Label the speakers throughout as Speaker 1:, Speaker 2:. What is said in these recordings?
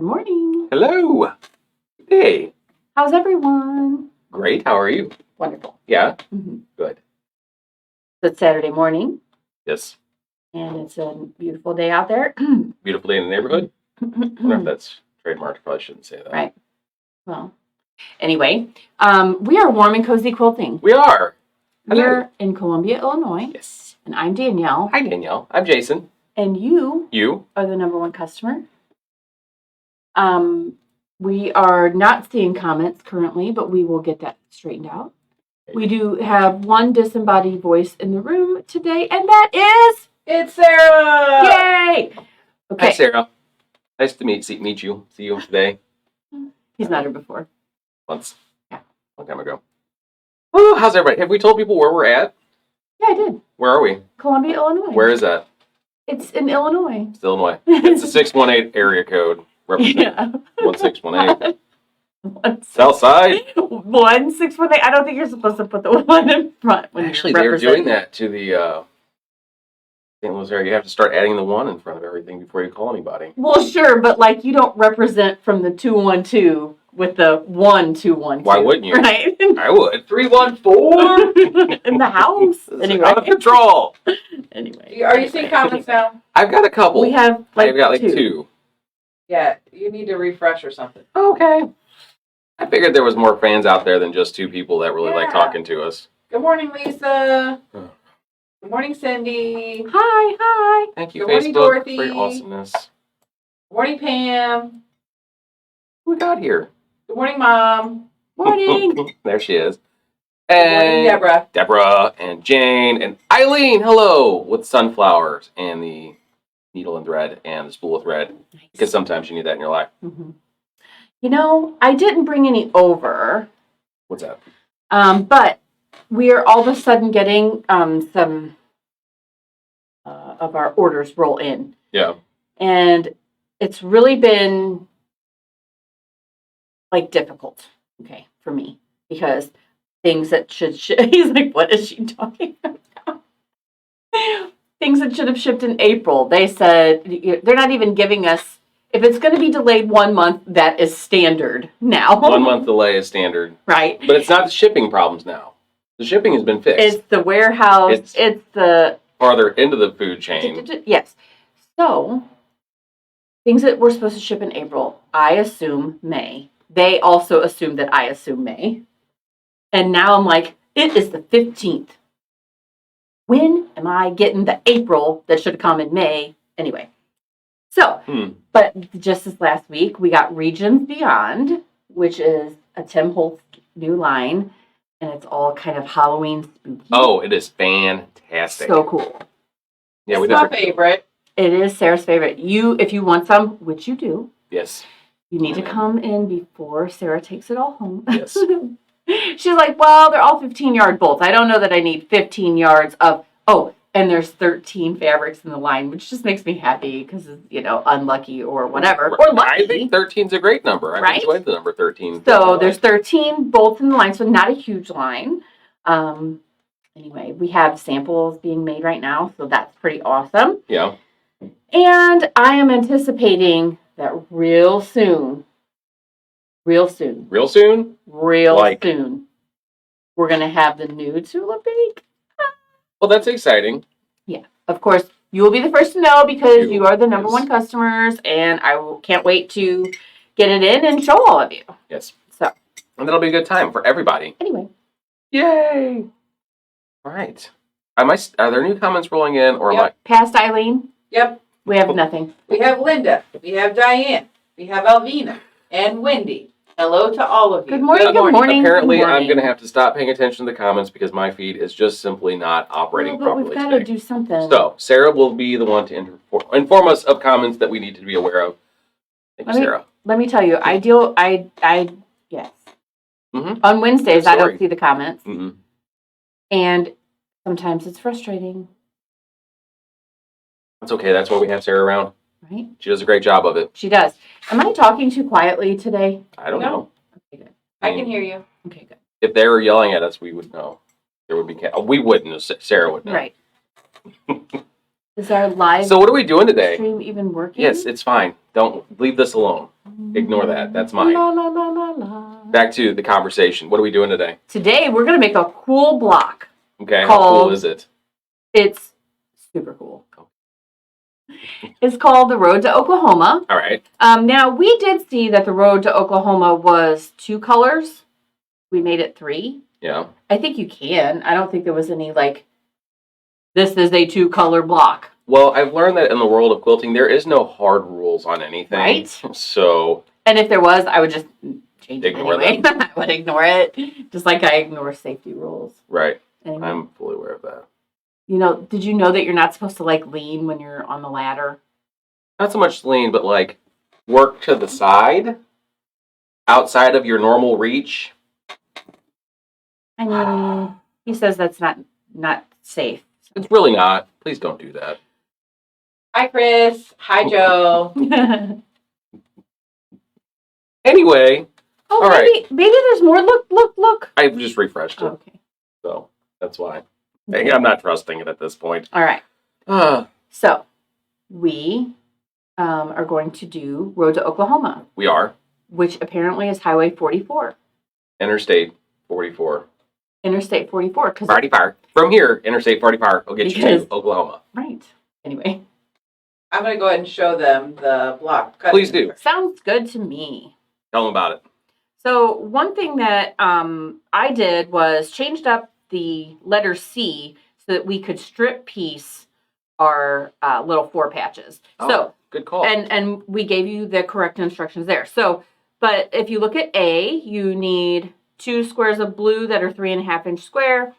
Speaker 1: Good morning.
Speaker 2: Hello. Hey.
Speaker 1: How's everyone?
Speaker 2: Great. How are you?
Speaker 1: Wonderful.
Speaker 2: Yeah?
Speaker 1: Mm-hmm.
Speaker 2: Good.
Speaker 1: It's Saturday morning,
Speaker 2: Yes.
Speaker 1: and it's a beautiful day out there.
Speaker 2: Beautiful day in the neighborhood. I wonder if that's trademarked. I probably shouldn't say that.
Speaker 1: Right. Well, anyway, we are Warm and Cozy Quilting.
Speaker 2: We are. Hello.
Speaker 1: We're in Columbia, Illinois.
Speaker 2: Yes.
Speaker 1: And I'm Danielle.
Speaker 2: Hi, Danielle. I'm Jason.
Speaker 1: And you are the #1 customer. We are not seeing comments currently, but we will get that straightened out. We do have one disembodied voice in the room today, and that is...
Speaker 3: It's Sarah!
Speaker 1: Yay! Okay.
Speaker 2: Hi, Sarah. Nice to meet you. See you today.
Speaker 1: He's met her before.
Speaker 2: Once.
Speaker 1: Yeah.
Speaker 2: A long time ago. Oh, how's everybody? Have we told people where we're at?
Speaker 1: Yeah, I did.
Speaker 2: Where are we?
Speaker 1: Columbia, Illinois.
Speaker 2: Where is that?
Speaker 1: It's in Illinois.
Speaker 2: It's Illinois. It's the 618 area code.
Speaker 1: Yeah.
Speaker 2: 1618. South side.
Speaker 1: 1618. I don't think you're supposed to put the one in front. When
Speaker 2: Actually,
Speaker 1: you're
Speaker 2: they're doing that to the St. Louis area. You have to start adding the 1 in front of everything before you call anybody.
Speaker 1: Well, sure, but like you don't represent from the 212 with the 1212.
Speaker 2: Why wouldn't you?
Speaker 1: Right?
Speaker 2: I would. 314
Speaker 1: in the house. Anyway.
Speaker 2: Out of control.
Speaker 1: Anyway.
Speaker 3: Are you seeing comments now?
Speaker 2: I've got a couple.
Speaker 1: We have
Speaker 2: I've got like two.
Speaker 3: Yeah, you need to refresh or something.
Speaker 2: Okay. I figured there was more fans out there than just 2 people that really like
Speaker 3: Yeah.
Speaker 2: talking to us.
Speaker 3: Good morning, Lisa.
Speaker 2: Oh.
Speaker 3: Good morning, Cindy. Good
Speaker 1: Hi.
Speaker 2: Thank you,
Speaker 3: Good morning,
Speaker 2: Facebook,
Speaker 3: Dorothy.
Speaker 2: for your awesomeness.
Speaker 3: morning, Pam.
Speaker 2: Who we got here?
Speaker 3: Good morning, Mom.
Speaker 1: Morning.
Speaker 2: There she is.
Speaker 3: Good morning,
Speaker 2: And
Speaker 3: Deborah.
Speaker 2: Deborah and Jane and Eileen. Hello, with sunflowers and the needle and thread and the spool of thread.
Speaker 1: Nice.
Speaker 2: Because sometimes you need that in your life.
Speaker 1: Mm-hmm. You know, I didn't bring any over.
Speaker 2: What's that?
Speaker 1: But we are all of a sudden getting some of our orders roll in.
Speaker 2: Yeah.
Speaker 1: And it's really been like difficult, okay, for me. Because things that should he's like, what is she talking about? Things that should have shipped in April. They said they're not even giving us, if it's going to be delayed 1 month, that is standard now.
Speaker 2: 1 month delay is standard.
Speaker 1: Right.
Speaker 2: But it's not the shipping problems now. The shipping has been fixed.
Speaker 1: It's the warehouse. It's the...
Speaker 2: farther into the food chain.
Speaker 1: Yes. So, things that were supposed to ship in April, I assume May. They also assume that I assume May. And now I'm like, it is the 15th. When am I getting the April that should have come in May? Anyway. So, but just this last week, we got Regions Beyond, which is a Tim Holtz new line. And it's all kind of Halloween spooky.
Speaker 2: Oh, it is fantastic.
Speaker 1: So cool.
Speaker 2: Yeah,
Speaker 3: It's my favorite.
Speaker 1: It is Sarah's favorite. If you want some, which you do,
Speaker 2: Yes.
Speaker 1: you need to come in before Sarah takes it all home.
Speaker 2: Yes.
Speaker 1: She's like, well, they're all 15-yard bolts. I don't know that I need 15 yards of, and there's 13 fabrics in the line, which just makes me happy because, unlucky or whatever. Or lucky.
Speaker 2: I think 13's a great number. I've
Speaker 1: Right?
Speaker 2: enjoyed the number 13.
Speaker 1: So there's 13 bolts in the line, so not a huge line. Anyway, we have samples being made right now, so that's pretty awesome.
Speaker 2: Yeah.
Speaker 1: And I am anticipating that real soon,
Speaker 2: Real soon?
Speaker 1: we're going to have the new Tula Bake.
Speaker 2: Well, that's exciting.
Speaker 1: Yeah. Of course, you will be the first to know because you are the
Speaker 2: Yes.
Speaker 1: #1 customers, and can't wait to get it in and show all of you.
Speaker 2: Yes.
Speaker 1: So.
Speaker 2: And that'll be a good time for everybody.
Speaker 1: Anyway.
Speaker 2: Yay! All right. Are there new comments rolling in, or am I?
Speaker 1: Past Eileen,
Speaker 3: Yep.
Speaker 1: we have nothing.
Speaker 3: We have Linda. We have Diane. We have Alvina. And Wendy. Hello to all of you.
Speaker 1: Good morning. Good morning.
Speaker 2: Apparently,
Speaker 1: good morning.
Speaker 2: I'm going to have to stop paying attention to the comments because my feed is just simply not operating
Speaker 1: But
Speaker 2: properly
Speaker 1: we've got
Speaker 2: today.
Speaker 1: to do something.
Speaker 2: So, Sarah will be the one to inform us of comments that we need to be aware of. Thank you, Sarah.
Speaker 1: Let me tell you, yes.
Speaker 2: Mm-hmm.
Speaker 1: On Wednesdays, I
Speaker 2: Sorry.
Speaker 1: don't see the comments.
Speaker 2: Mm-hmm.
Speaker 1: And sometimes it's frustrating,
Speaker 2: That's okay. That's why we have Sarah around.
Speaker 1: right?
Speaker 2: She does a great job of it.
Speaker 1: She does. Am I talking too quietly today?
Speaker 2: I don't
Speaker 3: No.
Speaker 2: know.
Speaker 1: Okay, good.
Speaker 3: I can hear you.
Speaker 1: Okay, good.
Speaker 2: If they were yelling at us, we would know. There would be. We wouldn't. Sarah would know.
Speaker 1: Right. Is our live
Speaker 2: So what are we doing today?
Speaker 1: stream even working?
Speaker 2: Yes, it's fine. Don't leave this alone. Ignore that. That's mine.
Speaker 1: La, la, la, la, la.
Speaker 2: Back to the conversation. What are we doing today?
Speaker 1: Today we're gonna make a cool block.
Speaker 2: Okay, how cool
Speaker 1: Called-
Speaker 2: is it?
Speaker 1: It's super cool. It's called the Road to Oklahoma.
Speaker 2: All right.
Speaker 1: Now we did see that the Road to Oklahoma was 2 colors. We made it 3.
Speaker 2: Yeah.
Speaker 1: I think you can. I don't think there was any like, this is a 2-color block.
Speaker 2: Well, I've learned that in the world of quilting, there is no hard rules on anything.
Speaker 1: Right.
Speaker 2: So.
Speaker 1: And if there was, I would just change it
Speaker 2: Ignore
Speaker 1: anyway. I would ignore it, just like I ignore safety rules.
Speaker 2: Right.
Speaker 1: Anyway.
Speaker 2: I'm fully aware of that.
Speaker 1: You know, did you know that you're not supposed to like lean when you're on the ladder?
Speaker 2: Not so much lean, but like work to the side, outside of your normal reach.
Speaker 1: I mean, he says that's not safe.
Speaker 2: It's really not. Please don't do that.
Speaker 3: Hi, Chris. Hi, Joe.
Speaker 2: Anyway,
Speaker 1: Oh,
Speaker 2: All
Speaker 1: maybe there's more. Look.
Speaker 2: I've just refreshed it,
Speaker 1: Okay.
Speaker 2: so that's why.
Speaker 1: Okay.
Speaker 2: I'm not trusting it at this point.
Speaker 1: All right.
Speaker 2: Uh,
Speaker 1: So we are going to do Road to Oklahoma,
Speaker 2: we are
Speaker 1: which apparently is Highway 44,
Speaker 2: Interstate 44.
Speaker 1: Interstate 44. Because
Speaker 2: 45. From here, Interstate 45 will get you
Speaker 1: Because-
Speaker 2: to Oklahoma.
Speaker 1: right. Anyway,
Speaker 3: I'm going to go ahead and show them the block. cutting
Speaker 2: Please do.
Speaker 3: instructions.
Speaker 1: sounds good to me.
Speaker 2: Tell them about it.
Speaker 1: So one thing that I did was changed up the letter C so that we could strip piece our little 4 patches. So
Speaker 2: Good call.
Speaker 1: and we gave you the correct instructions there. So, but if you look at A, you need 2 squares of blue that are 3.5-inch square,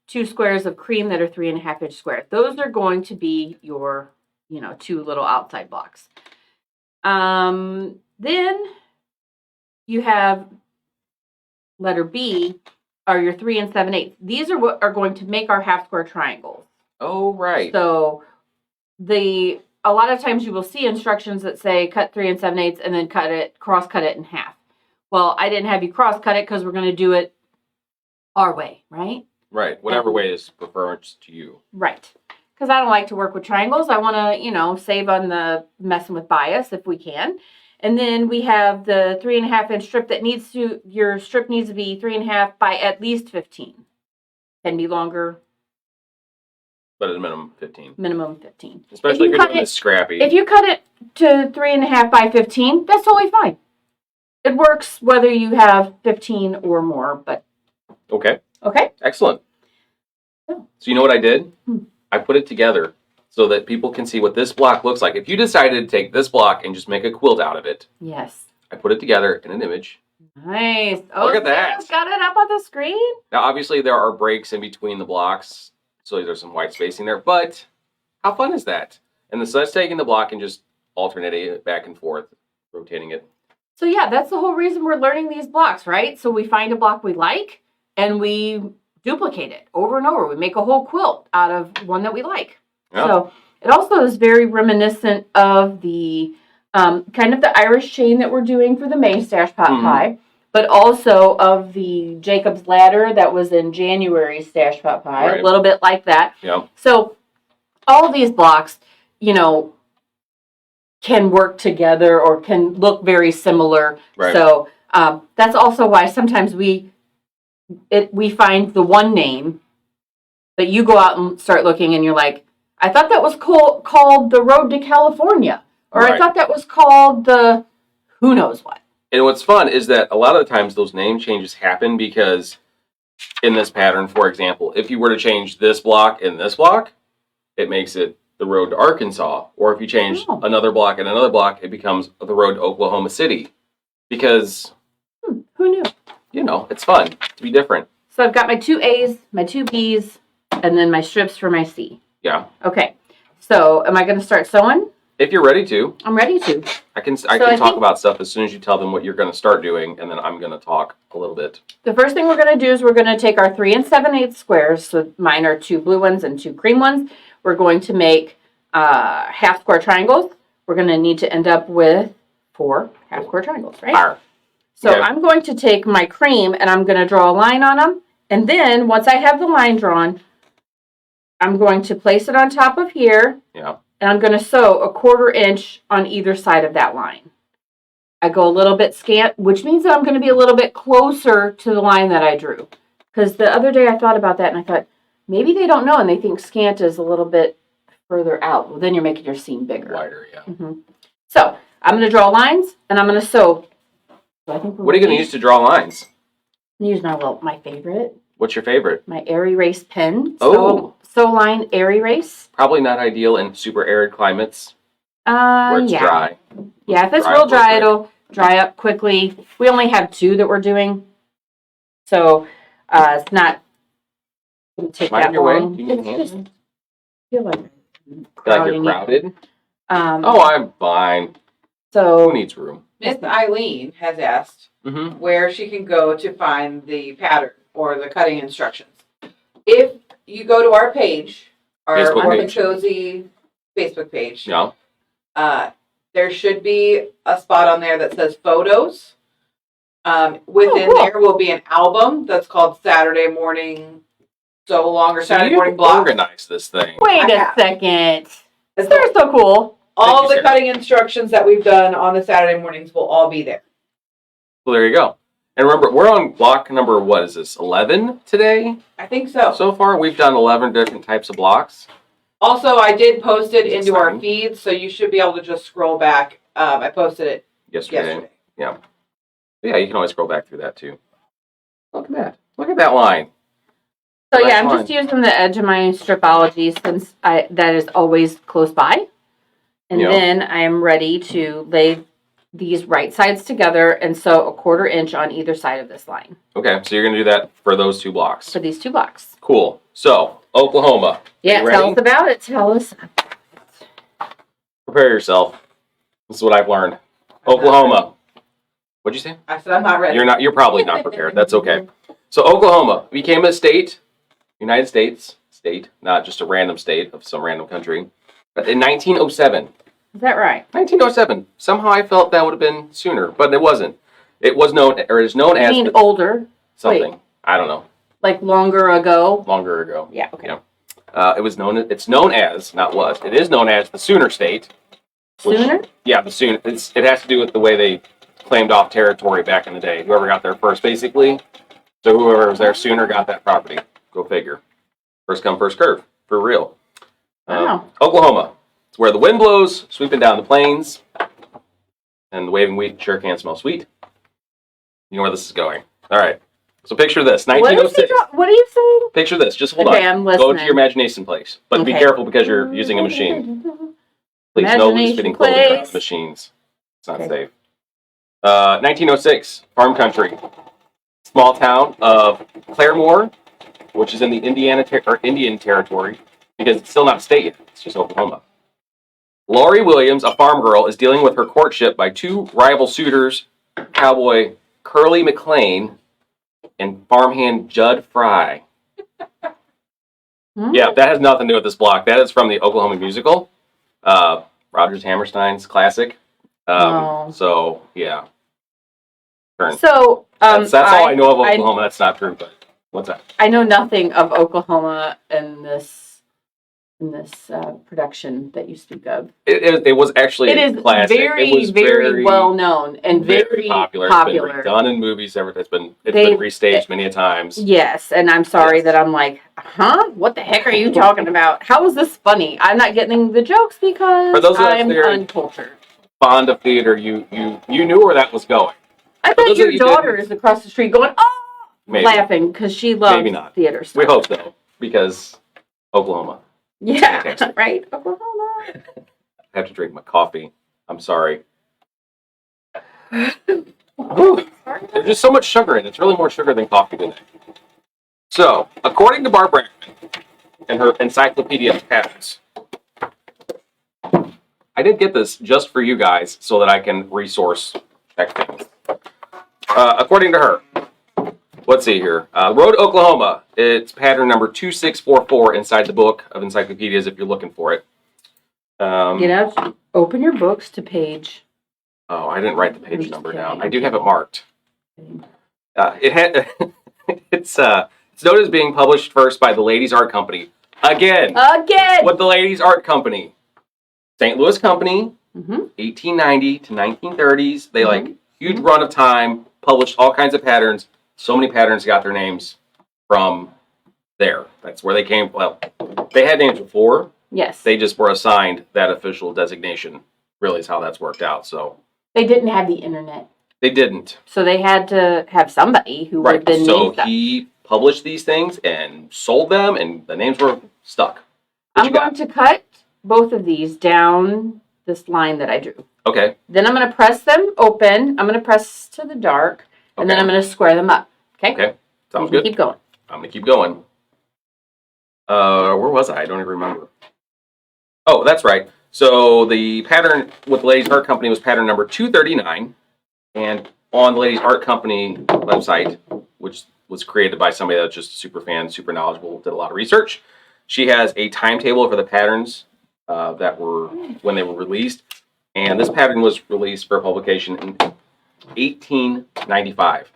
Speaker 1: 2 squares of cream that are 3.5-inch square. Those are going to be your, 2 little outside blocks. Then you have letter B are your 3 7/8. These are what are going to make our half square triangles.
Speaker 2: Oh, right.
Speaker 1: So a lot of times you will see instructions that say cut 3 7/8 and then cross cut it in half. Well, I didn't have you cross cut it because we're going to do it our way, right?
Speaker 2: Right. Whatever way is preference to you.
Speaker 1: Right. Because I don't like to work with triangles. I want to, save on the messing with bias if we can. And then we have the 3.5-inch strip your strip needs to be 3.5 by at least 15. Can be longer,
Speaker 2: But at a minimum, 15.
Speaker 1: minimum 15.
Speaker 2: Especially if
Speaker 1: you
Speaker 2: you're
Speaker 1: cut
Speaker 2: doing
Speaker 1: it-
Speaker 2: this scrappy.
Speaker 1: If you cut it to 3.5 by 15, that's totally fine. It works whether you have 15 or more, but
Speaker 2: Okay.
Speaker 1: okay.
Speaker 2: Excellent.
Speaker 1: Oh.
Speaker 2: So you know what I did?
Speaker 1: Hmm.
Speaker 2: I put it together so that people can see what this block looks like. If you decided to take this block and just make a quilt out of it,
Speaker 1: Yes.
Speaker 2: I put it together in an image.
Speaker 1: Nice. Oh,
Speaker 2: Look at that.
Speaker 1: Sarah's got it up on the screen.
Speaker 2: Now, obviously, there are breaks in between the blocks, so there's some white spacing there, but how fun is that? And so that's taking the block and just alternating it back and forth, rotating it.
Speaker 1: So yeah, that's the whole reason we're learning these blocks, right? So we find a block we like and we duplicate it over and over. We make a whole quilt out of one that we like.
Speaker 2: Yeah.
Speaker 1: So it also is very reminiscent of the kind of the Irish chain that we're doing for the May stash pot
Speaker 2: Mhm.
Speaker 1: pie, but also of the Jacob's ladder that was in January stash pot pie,
Speaker 2: Right.
Speaker 1: a little bit like that.
Speaker 2: Yeah.
Speaker 1: So all of these blocks, can work together or can look very similar.
Speaker 2: Right.
Speaker 1: So that's also why sometimes we find the one name, but you go out and start looking and you're like, I thought that was called the Road to California, or I
Speaker 2: Right.
Speaker 1: thought that was called the who knows what.
Speaker 2: And what's fun is that a lot of the times those name changes happen because in this pattern, for example, if you were to change this block and this block, it makes it the road to Arkansas. Or if you change
Speaker 1: Oh.
Speaker 2: another block and another block, it becomes the road to Oklahoma City. Because,
Speaker 1: Who knew?
Speaker 2: it's fun to be different.
Speaker 1: So I've got my 2 A's, my 2 B's, and then my strips for my C.
Speaker 2: Yeah.
Speaker 1: Okay. So am I going to start sewing?
Speaker 2: If you're ready to,
Speaker 1: I'm ready to.
Speaker 2: I can
Speaker 1: I
Speaker 2: talk
Speaker 1: think-
Speaker 2: about stuff as soon as you tell them what you're going to start doing, and then I'm going to talk a little bit.
Speaker 1: The first thing we're going to do is we're going to take our 3 7/8 squares. So mine are 2 blue ones and 2 cream ones. We're going to make half square triangles. We're going to need to end up with 4 half square triangles, right?
Speaker 2: Arr.
Speaker 1: So
Speaker 2: Okay.
Speaker 1: I'm going to take my cream and I'm going to draw a line on them. And then once I have the line drawn, I'm going to place it on top of here.
Speaker 2: Yeah.
Speaker 1: And I'm going to sew a 1/4 inch on either side of that line. I go a little bit scant, which means that I'm going to be a little bit closer to the line that I drew. Because the other day I thought about that and I thought, maybe they don't know and they think scant is a little bit further out. Well, then you're making your seam bigger.
Speaker 2: Wider, yeah.
Speaker 1: So I'm going to draw lines and I'm going to sew. So I think
Speaker 2: What are you going to use to draw lines?
Speaker 1: I'm going to use my favorite.
Speaker 2: What's your favorite?
Speaker 1: My air erase pen.
Speaker 2: Oh.
Speaker 1: Sew line air erase.
Speaker 2: Probably not ideal in super arid climates where it's
Speaker 1: Yeah.
Speaker 2: dry.
Speaker 1: Yeah, if it's
Speaker 2: Dry
Speaker 1: real
Speaker 2: real
Speaker 1: dry,
Speaker 2: quick.
Speaker 1: it'll dry up quickly. We only have 2 that we're doing. So it's not going to take
Speaker 2: Mind
Speaker 1: that
Speaker 2: your way.
Speaker 1: long.
Speaker 2: You can
Speaker 1: It's
Speaker 2: handle
Speaker 1: just
Speaker 2: it.
Speaker 1: feel like
Speaker 2: Like you're crowded?
Speaker 1: Um,
Speaker 2: Oh, I'm fine.
Speaker 1: so
Speaker 2: Who needs room?
Speaker 3: Miss Eileen has asked
Speaker 2: Mm-hmm.
Speaker 3: where she can go to find the pattern or the cutting instructions. If you go to our page, our
Speaker 2: Facebook
Speaker 3: Warm N
Speaker 2: page.
Speaker 3: Cozy Facebook page,
Speaker 2: Yeah.
Speaker 3: there should be a spot on there that says photos. Within
Speaker 1: cool.
Speaker 3: there will be an album that's called Saturday Morning So Long or
Speaker 2: So
Speaker 3: Saturday
Speaker 2: you
Speaker 3: Morning Block.
Speaker 2: organize this thing.
Speaker 1: wait
Speaker 3: I
Speaker 1: a
Speaker 3: have.
Speaker 1: second.
Speaker 3: It's
Speaker 1: They're so cool.
Speaker 3: all
Speaker 2: Thank you,
Speaker 3: the
Speaker 2: Sarah.
Speaker 3: cutting instructions that we've done on the Saturday mornings will all be there.
Speaker 2: Well, there you go. And remember, we're on block number, what is this, 11 today?
Speaker 3: I think so.
Speaker 2: So far, we've done 11 different types of blocks.
Speaker 3: Also, I did post it into our
Speaker 2: Exciting.
Speaker 3: feed, so you should be able to just scroll back. I posted it
Speaker 2: Yesterday.
Speaker 3: yesterday.
Speaker 2: Yeah, you can always scroll back through that too. Look at that. Look at that line.
Speaker 1: So
Speaker 2: Nice
Speaker 1: yeah, I'm
Speaker 2: line.
Speaker 1: just using the edge of my stripology since that is always close by. And
Speaker 2: Yeah.
Speaker 1: then I am ready to lay these right sides together and sew a 1/4 inch on either side of this line
Speaker 2: Okay, so you're going to do that for those 2 blocks.
Speaker 1: for these 2 blocks.
Speaker 2: Cool. So, Oklahoma.
Speaker 1: Yeah,
Speaker 2: You
Speaker 1: tell
Speaker 2: ready?
Speaker 1: us about it. Tell us.
Speaker 2: Prepare yourself. This is what I've learned. Oklahoma. What'd you say?
Speaker 3: I said I'm not ready.
Speaker 2: You're probably not prepared. That's okay. So Oklahoma became a state, United States state, not just a random state of some random country. But in 1907.
Speaker 1: Is that right?
Speaker 2: 1907. Somehow I felt that would have been sooner, but it wasn't. It was known, or is known
Speaker 1: I
Speaker 2: as
Speaker 1: mean older,
Speaker 2: something. I don't know.
Speaker 1: like longer ago.
Speaker 2: Longer ago.
Speaker 1: Yeah. Okay.
Speaker 2: Yeah. It's known as, not was. It is known as the Sooner State. which-
Speaker 1: Sooner.
Speaker 2: Yeah, the Sooner. It has to do with the way they claimed off territory back in the day. Whoever got there first, basically. So whoever was there sooner got that property. Go figure. First come, first serve. For real.
Speaker 1: Wow.
Speaker 2: Oklahoma. It's where the wind blows, sweeping down the plains. And the waving wheat sure can smell sweet. You know where this is going. All right. So picture this.
Speaker 1: What is
Speaker 2: 1906.
Speaker 1: what are you saying?
Speaker 2: Picture this. Just hold
Speaker 1: Okay,
Speaker 2: on.
Speaker 1: I'm
Speaker 2: Go to
Speaker 1: listening.
Speaker 2: your imagination place. But be
Speaker 1: Okay.
Speaker 2: careful because you're using a machine. Please, no loose
Speaker 1: Imagination
Speaker 2: fitting clothing around
Speaker 1: place.
Speaker 2: machines. It's not
Speaker 1: Okay.
Speaker 2: safe. 1906, farm country. Small town of Claremore, which is in the Indian Territory, because it's still not a state yet. It's just Oklahoma. Laurie Williams, a farm girl, is dealing with her courtship by 2 rival suitors, cowboy Curly McLean and farmhand Judd Fry.
Speaker 1: Hmm?
Speaker 2: Yeah, that has nothing to do with this block. That is from the Oklahoma musical. Rodgers Hammerstein's classic.
Speaker 1: Oh.
Speaker 2: So, yeah. Turn.
Speaker 1: So
Speaker 2: That's all I know of Oklahoma. That's not true, but what's that?
Speaker 1: I know nothing of Oklahoma in this production that you speak of.
Speaker 2: It was actually
Speaker 1: It is
Speaker 2: classic.
Speaker 1: very,
Speaker 2: It was
Speaker 1: very well known and very
Speaker 2: popular.
Speaker 1: popular.
Speaker 2: It's been redone in movies. It's been
Speaker 1: They-
Speaker 2: restaged many a times.
Speaker 1: Yes, and I'm sorry
Speaker 2: Yes.
Speaker 1: that I'm like, huh? What the heck are you talking about? How is this funny? I'm not getting the jokes because
Speaker 2: For those of us
Speaker 1: I'm
Speaker 2: there-
Speaker 1: uncultured.
Speaker 2: Fond of theater, you knew where that was going.
Speaker 1: I
Speaker 2: For
Speaker 1: bet
Speaker 2: those
Speaker 1: your
Speaker 2: of you
Speaker 1: daughter
Speaker 2: didn't-
Speaker 1: is across the street going, oh,
Speaker 2: Maybe.
Speaker 1: laughing because she loves
Speaker 2: Maybe not.
Speaker 1: theater stuff.
Speaker 2: We hope so, because Oklahoma.
Speaker 1: Yeah,
Speaker 2: Fantastic.
Speaker 1: right? Oklahoma.
Speaker 2: I have to drink my coffee. I'm sorry. Whew. There's just so much sugar in it. It's really more sugar than coffee today. So, according to Barb Brackman and her Encyclopedia of Patterns, I did get this just for you guys so that I can resource check things. According to her, let's see here. Road, Oklahoma. It's pattern number 2644 inside the book of encyclopedias if you're looking for it.
Speaker 1: Open your books to page.
Speaker 2: Oh, I didn't write the
Speaker 1: I'm
Speaker 2: page
Speaker 1: just
Speaker 2: number
Speaker 1: kidding.
Speaker 2: down. I do have it marked. It had it's known as being published first by the Ladies Art Company, Again.
Speaker 1: Again.
Speaker 2: With the Ladies Art Company. St. Louis company,
Speaker 1: Mm-hmm.
Speaker 2: 1890 to 1930s. They
Speaker 1: Mhm.
Speaker 2: huge run of time, published all kinds of patterns. So many patterns got their names from there. That's where they came. Well, they had names before.
Speaker 1: Yes.
Speaker 2: They just were assigned that official designation. Really is how that's worked out. So
Speaker 1: They didn't have the internet.
Speaker 2: they didn't.
Speaker 1: So they had to have somebody who would then
Speaker 2: So
Speaker 1: name stuff.
Speaker 2: he published these things and sold them, and the names were stuck. What
Speaker 1: I'm
Speaker 2: you got?
Speaker 1: going to cut both of these down this line that I drew.
Speaker 2: Okay.
Speaker 1: Then I'm going to press them open. I'm going to press to the dark, and then I'm going to square them up. Okay?
Speaker 2: Okay. Sounds
Speaker 1: You can
Speaker 2: good.
Speaker 1: Keep going.
Speaker 2: I'm going to keep going. Where was I? I don't even remember. Oh, that's right. So the pattern with the Ladies Art Company was pattern number 239. And on the Ladies Art Company website, which was created by somebody that's just a super fan, super knowledgeable, did a lot of research, she has a timetable for the patterns that were when they were released. And this pattern was released for publication in 1895.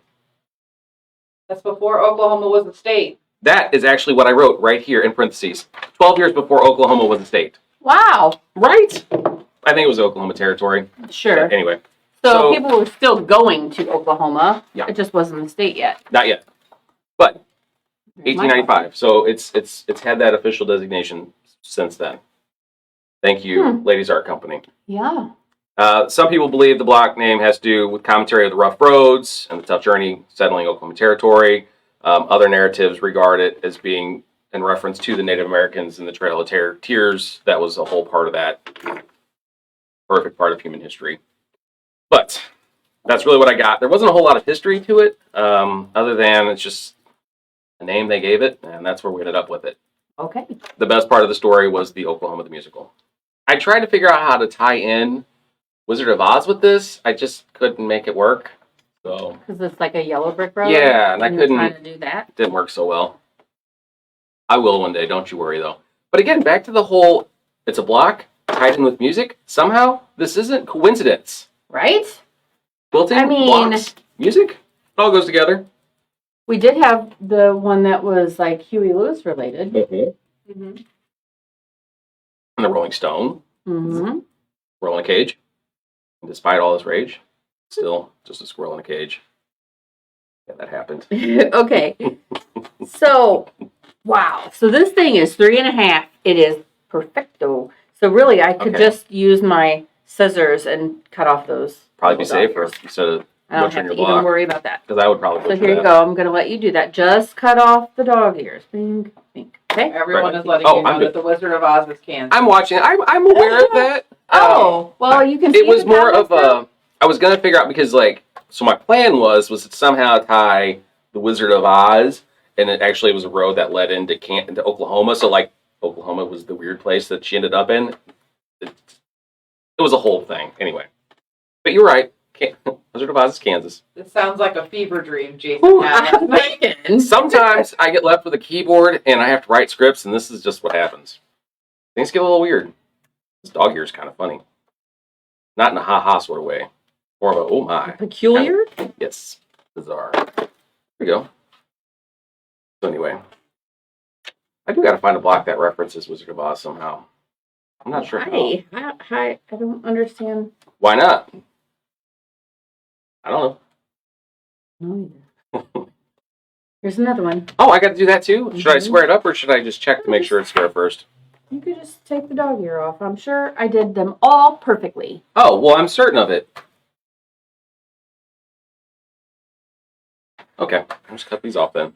Speaker 3: That's before Oklahoma was a state.
Speaker 2: That is actually what I wrote right here in parentheses. 12 years before Oklahoma was a state.
Speaker 1: Wow.
Speaker 2: Right? I think it was Oklahoma Territory.
Speaker 1: Sure.
Speaker 2: But anyway.
Speaker 1: So people were still going to Oklahoma.
Speaker 2: Yeah.
Speaker 1: It just wasn't the state yet.
Speaker 2: Not yet. But
Speaker 1: There's my
Speaker 2: 1895. So it's had that official designation since then. Thank you, Ladies Art Company.
Speaker 1: Yeah.
Speaker 2: Some people believe the block name has to do with commentary of the rough roads and the tough journey settling Oklahoma Territory. Other narratives regard it as being in reference to the Native Americans and the Trail of Tears. That was a whole part of that. Perfect part of human history. But that's really what I got. There wasn't a whole lot of history to it, other than it's just a name they gave it, and that's where we ended up with it.
Speaker 1: Okay.
Speaker 2: The best part of the story was the Oklahoma the musical. I tried to figure out how to tie in Wizard of Oz with this. I just couldn't make it work. So
Speaker 1: Because it's like a yellow brick road.
Speaker 2: yeah, and I
Speaker 1: you're
Speaker 2: couldn't.
Speaker 1: trying to do that.
Speaker 2: Didn't work so well. I will one day. Don't you worry though. But again, back to the whole. It's a block tied in with music. Somehow, this isn't coincidence.
Speaker 1: Right?
Speaker 2: Quilting,
Speaker 1: I mean-
Speaker 2: blocks, music, it all goes together.
Speaker 1: We did have the one that was like Huey Lewis related.
Speaker 3: Mm-hmm.
Speaker 2: And the Rolling Stone,
Speaker 1: Mm-hmm.
Speaker 2: squirrel in a cage. And despite all this rage, still just a squirrel in a cage. Yeah, that happened.
Speaker 1: Okay. So, wow. So this thing is 3.5. It is perfecto. So really, I could
Speaker 2: Okay.
Speaker 1: just use my scissors and cut off those.
Speaker 2: Probably be
Speaker 1: little dot
Speaker 2: safer
Speaker 1: ears.
Speaker 2: instead of
Speaker 1: I don't
Speaker 2: butchering
Speaker 1: have to
Speaker 2: your
Speaker 1: even
Speaker 2: block.
Speaker 1: worry about that.
Speaker 2: Because I would probably
Speaker 1: So
Speaker 2: butcher
Speaker 1: here you
Speaker 2: that.
Speaker 1: go. I'm going to let you do that. Just cut off the dog ears. Bing, bing. Okay?
Speaker 3: Everyone
Speaker 2: Right.
Speaker 3: is letting
Speaker 2: Oh,
Speaker 3: you know
Speaker 2: I'm
Speaker 3: that the Wizard of Oz is Kansas.
Speaker 2: I'm watching. I'm aware of that.
Speaker 1: Oh, well, you can see
Speaker 2: It was
Speaker 1: the
Speaker 2: more of
Speaker 1: comments now?
Speaker 2: a. I was gonna figure out because so my plan was to somehow tie the Wizard of Oz, and it actually was a road that led into Oklahoma. So Oklahoma was the weird place that she ended up in. It was a whole thing anyway. But you're right. Wizard of Oz is Kansas.
Speaker 3: This sounds like a fever dream, Jason.
Speaker 2: Ooh,
Speaker 3: had.
Speaker 1: I'm thinking.
Speaker 2: Sometimes I get left with a keyboard and I have to write scripts, and this is just what happens. Things get a little weird. This dog ear is kind of funny. Not in a ha-ha sort of way. More of a, oh my.
Speaker 1: Peculiar?
Speaker 2: Yes. Bizarre. There we go. So anyway. I do gotta find a block that references Wizard of Oz somehow. I'm not sure how.
Speaker 1: Hi. I don't understand.
Speaker 2: Why not? I don't
Speaker 1: No either. Here's another one.
Speaker 2: Oh, I gotta do that too? Should I
Speaker 1: Mhm.
Speaker 2: square it up or should I just check to make sure it's square first?
Speaker 1: You could just take the dog ear off. I'm sure I did them all perfectly.
Speaker 2: Oh, well, I'm certain of it. Okay, I'll just cut these off then.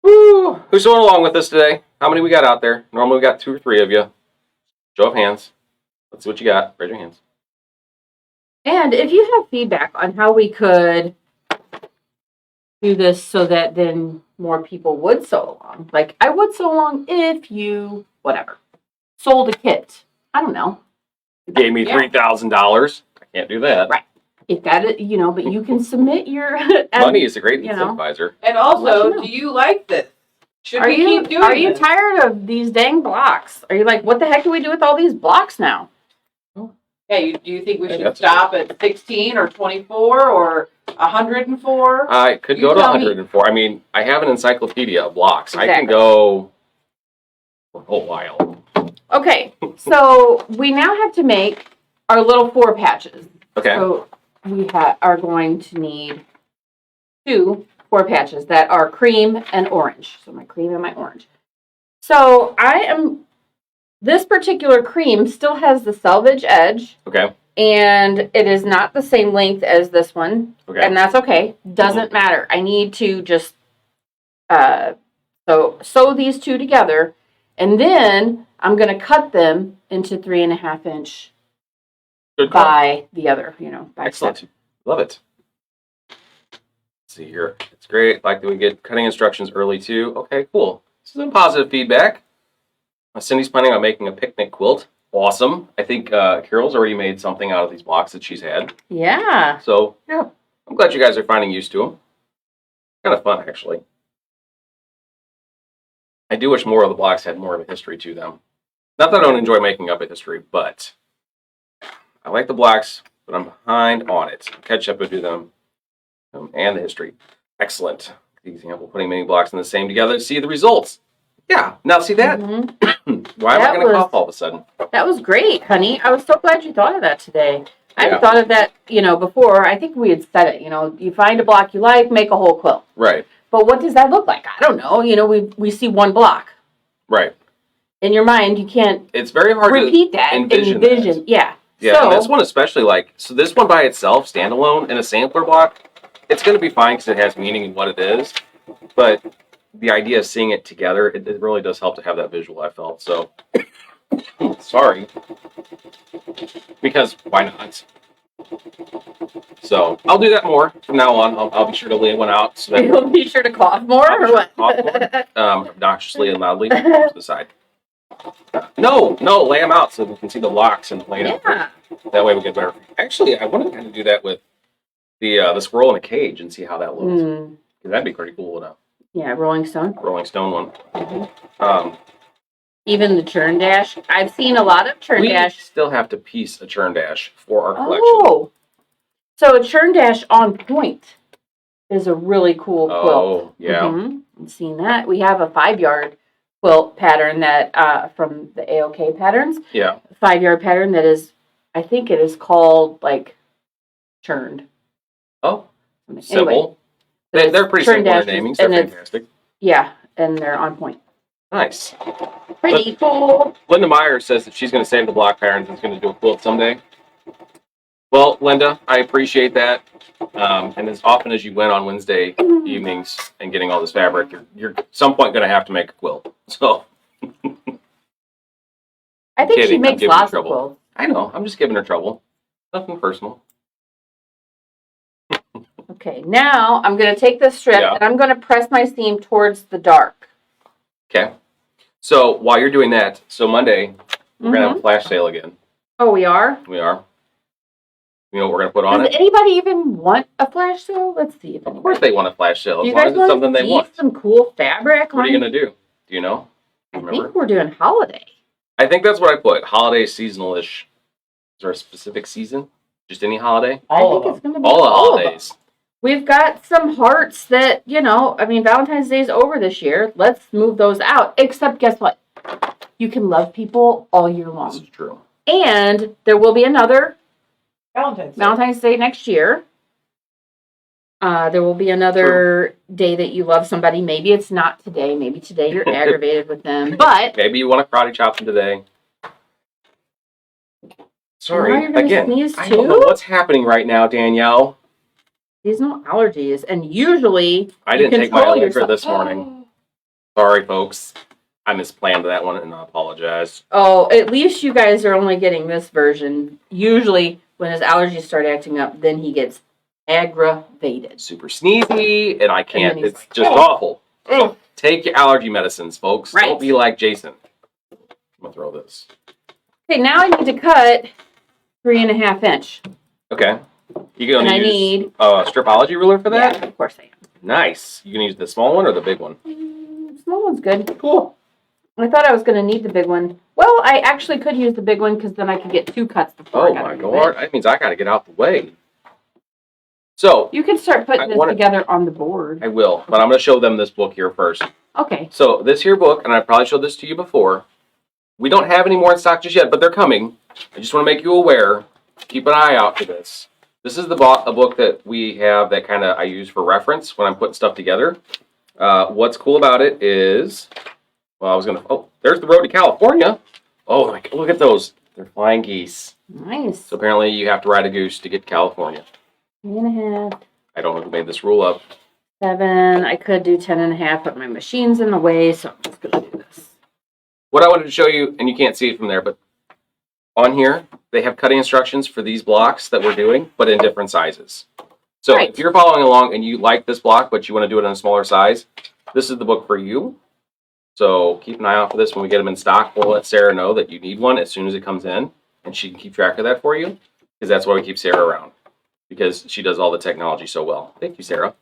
Speaker 2: Woo! Who's going along with us today? How many we got out there? Normally we got 2 or 3 of you. Show of hands. Let's see what you got. Raise your hands.
Speaker 1: And if you have feedback on how we could do this so that then more people would sew along. Like, I would sew along if you, whatever, sold a kit. I don't know.
Speaker 2: You gave me
Speaker 3: Yeah.
Speaker 2: $3,000. I can't do that.
Speaker 1: Right. If that, but you can submit your...
Speaker 2: Money is a great
Speaker 1: you know.
Speaker 2: incentivizer.
Speaker 3: And
Speaker 1: Let
Speaker 3: also,
Speaker 1: you know.
Speaker 3: do you like this? Should
Speaker 1: Are
Speaker 3: we
Speaker 1: you,
Speaker 3: keep doing
Speaker 1: are you
Speaker 3: this?
Speaker 1: tired of these dang blocks? Are you like, what the heck do we do with all these blocks now?
Speaker 3: Yeah, do you think we
Speaker 2: Yeah,
Speaker 3: should
Speaker 2: that's-
Speaker 3: stop at 16 or 24 or 104?
Speaker 2: I could
Speaker 3: You
Speaker 2: go to
Speaker 3: tell me.
Speaker 2: 104. I mean, I have an encyclopedia of blocks. I can
Speaker 1: Exactly.
Speaker 2: go for a while.
Speaker 1: Okay, so we now have to make our little 4 patches.
Speaker 2: Okay.
Speaker 1: So we are going to need 2 4 patches that are cream and orange. So my cream and my orange. So this particular cream still has the selvage edge.
Speaker 2: Okay.
Speaker 1: And it is not the same length as this one.
Speaker 2: Okay.
Speaker 1: And that's okay. Doesn't matter. I need to just sew these 2 together. And then I'm going to cut them into 3.5 inch
Speaker 2: Good call.
Speaker 1: by the other, by
Speaker 2: Excellent.
Speaker 1: step.
Speaker 2: Love it. Let's see here. It's great. Like that we get cutting instructions early too. Okay, cool. This is some positive feedback. Cindy's planning on making a picnic quilt. Awesome. I think Carol's already made something out of these blocks that she's had.
Speaker 1: Yeah.
Speaker 2: So, yeah. I'm glad you guys are finding use to them. Kind of fun, actually. I do wish more of the blocks had more of a history to them. Not that I don't enjoy making up a history, but I like the blocks, but I'm behind on it. Catch up and do them and the history. Excellent. The example, putting many blocks in the same together to see the results. Yeah. Now, see that?
Speaker 1: Mm-hmm.
Speaker 2: Why am I going to cough all of a sudden?
Speaker 1: That was great, honey. I was so glad you thought of that today. I
Speaker 2: Yeah.
Speaker 1: had thought of that, before. I think we had said it, you find a block you like, make a whole quilt.
Speaker 2: Right.
Speaker 1: But what does that look like? I don't know. We see one block.
Speaker 2: Right.
Speaker 1: In your mind, you can't
Speaker 2: It's very hard
Speaker 1: repeat
Speaker 2: to
Speaker 1: that.
Speaker 2: envision that.
Speaker 1: Yeah.
Speaker 2: Yeah,
Speaker 1: So,
Speaker 2: and this one especially, so this one by itself, standalone, in a sampler block, it's going to be fine because it has meaning in what it is. But the idea of seeing it together, it really does help to have that visual, I felt. So, sorry. Because why not? So, I'll do that more from now on. I'll be sure to lay one out. So that
Speaker 1: you'll be sure to cough more,
Speaker 2: I'll be
Speaker 1: or
Speaker 2: sure
Speaker 1: what?
Speaker 2: to cough more, obnoxiously and loudly to the side. No, lay them out so we can see the locks and lay it out.
Speaker 1: Yeah.
Speaker 2: That way we get better. Actually, I want to kind of do that with the squirrel in a cage and see how that looks.
Speaker 1: Mm.
Speaker 2: That'd be pretty cool with a
Speaker 1: Yeah, Rolling Stone.
Speaker 2: Rolling Stone one.
Speaker 1: Mm-hmm. Even the churn dash. I've seen a lot of churn
Speaker 2: We
Speaker 1: dash.
Speaker 2: still have to piece a churn dash for our collection.
Speaker 1: Oh, so a churn dash on point is a really cool quilt.
Speaker 2: Oh, yeah.
Speaker 1: Mm-hmm. I've seen that. We have a 5-yard quilt pattern that from the AOK patterns.
Speaker 2: Yeah.
Speaker 1: 5-yard pattern that is, I think it is called churned.
Speaker 2: Oh,
Speaker 1: Anyway,
Speaker 2: simple.
Speaker 1: but
Speaker 2: They're pretty
Speaker 1: churn
Speaker 2: simple in
Speaker 1: dashes,
Speaker 2: namings. They're
Speaker 1: and it's-
Speaker 2: fantastic.
Speaker 1: Yeah, and they're on point.
Speaker 2: Nice.
Speaker 1: Pretty cool.
Speaker 2: Linda Meyer says that she's going to save the block patterns and is going to do a quilt someday. Well, Linda, I appreciate that. And as often as you went on Wednesday evenings and getting all this fabric, you're at some point going to have to make a quilt. So
Speaker 1: I think she
Speaker 2: kidding, I'm
Speaker 1: makes
Speaker 2: giving her
Speaker 1: lots of
Speaker 2: trouble.
Speaker 1: quilts.
Speaker 2: I know. I'm just giving her trouble. Nothing personal.
Speaker 1: Okay, now I'm going to take this strip
Speaker 2: Yeah.
Speaker 1: and I'm going to press my seam towards the dark.
Speaker 2: Okay. So while you're doing that, so Monday, we're going to have a flash sale again.
Speaker 1: Oh, we are?
Speaker 2: We are. You know what we're going to put on
Speaker 1: Does
Speaker 2: it?
Speaker 1: anybody even want a flash sale? Let's see. If
Speaker 2: Of course they want a flash sale,
Speaker 1: Do
Speaker 2: as
Speaker 1: you
Speaker 2: long
Speaker 1: guys
Speaker 2: as it's something they
Speaker 1: see
Speaker 2: want.
Speaker 1: some cool fabric?
Speaker 2: What are you going to do? Do you know?
Speaker 1: I
Speaker 2: Remember?
Speaker 1: think we're doing holiday.
Speaker 2: I think that's what I put. Holiday seasonal-ish. Is there a specific season? Just any holiday?
Speaker 1: I think it's going to be
Speaker 2: All the
Speaker 1: all of them.
Speaker 2: holidays.
Speaker 1: We've got some hearts that, Valentine's Day is over this year. Let's move those out. Except, guess what? You can love people all year
Speaker 2: This
Speaker 1: long.
Speaker 2: is true.
Speaker 1: And there will be another
Speaker 3: Valentine's Day.
Speaker 1: Valentine's Day next year. There will be another day that you love somebody. Maybe it's not today. Maybe today you're aggravated with them. But
Speaker 2: Maybe you want to karate chop them today.
Speaker 1: Now
Speaker 2: Sorry,
Speaker 1: you're gonna
Speaker 2: again,
Speaker 1: sneeze
Speaker 2: I don't know
Speaker 1: too?
Speaker 2: what's happening right now, Danielle.
Speaker 1: seasonal allergies. And usually
Speaker 2: I
Speaker 1: you
Speaker 2: didn't take my
Speaker 1: control
Speaker 2: Allegra
Speaker 1: yourself.
Speaker 2: this morning. Sorry, folks. I misplanned that one and I apologize.
Speaker 1: Oh, at least you guys are only getting this version. Usually when his allergies start acting up, then he gets aggravated.
Speaker 2: Super sneezy, and I can't.
Speaker 1: then he's
Speaker 2: It's
Speaker 1: like,
Speaker 2: just
Speaker 1: "Oh."
Speaker 2: awful. So take your allergy medicines, folks.
Speaker 1: Right.
Speaker 2: Don't be like Jason. I'm gonna throw this.
Speaker 1: Okay, now I need to cut 3.5 inch.
Speaker 2: Okay. You
Speaker 1: And
Speaker 2: gonna
Speaker 1: I
Speaker 2: use
Speaker 1: need-
Speaker 2: a stripology ruler for that?
Speaker 1: Yeah, of course I am.
Speaker 2: Nice. You gonna use the small one or the big one?
Speaker 1: Small one's good.
Speaker 2: Cool.
Speaker 1: I thought I was going to need the big one. Well, I actually could use the big one because then I could get 2 cuts before
Speaker 2: Oh
Speaker 1: I got
Speaker 2: my
Speaker 1: to
Speaker 2: god. That means I gotta get out the way. So
Speaker 1: You can start putting
Speaker 2: I
Speaker 1: this
Speaker 2: wanna-
Speaker 1: together on the board.
Speaker 2: I will, but I'm gonna show them this book here first.
Speaker 1: Okay.
Speaker 2: So this here book, and I probably showed this to you before. We don't have any more in stock just yet, but they're coming. I just want to make you aware. Keep an eye out for this. This is a book that we have that kind of I use for reference when I'm putting stuff together. What's cool about it is, well, there's the road to California. Oh, look at those. They're flying geese.
Speaker 1: Nice.
Speaker 2: So apparently you have to ride a goose to get to California.
Speaker 1: 3.5.
Speaker 2: I don't know who made this rule up.
Speaker 1: 7. I could do 10.5, but my machine's in the way, so I'm just gonna do this.
Speaker 2: What I wanted to show you, and you can't see it from there, but on here, they have cutting instructions for these blocks that we're doing, but in different sizes. So
Speaker 1: Right.
Speaker 2: if you're following along and you like this block, but you want to do it in a smaller size, this is the book for you. So keep an eye out for this when we get them in stock. We'll let Sarah know that you need one as soon as it comes in, and she can keep track of that for you, because that's why we keep Sarah around, because she does all the technology so well. Thank you, Sarah.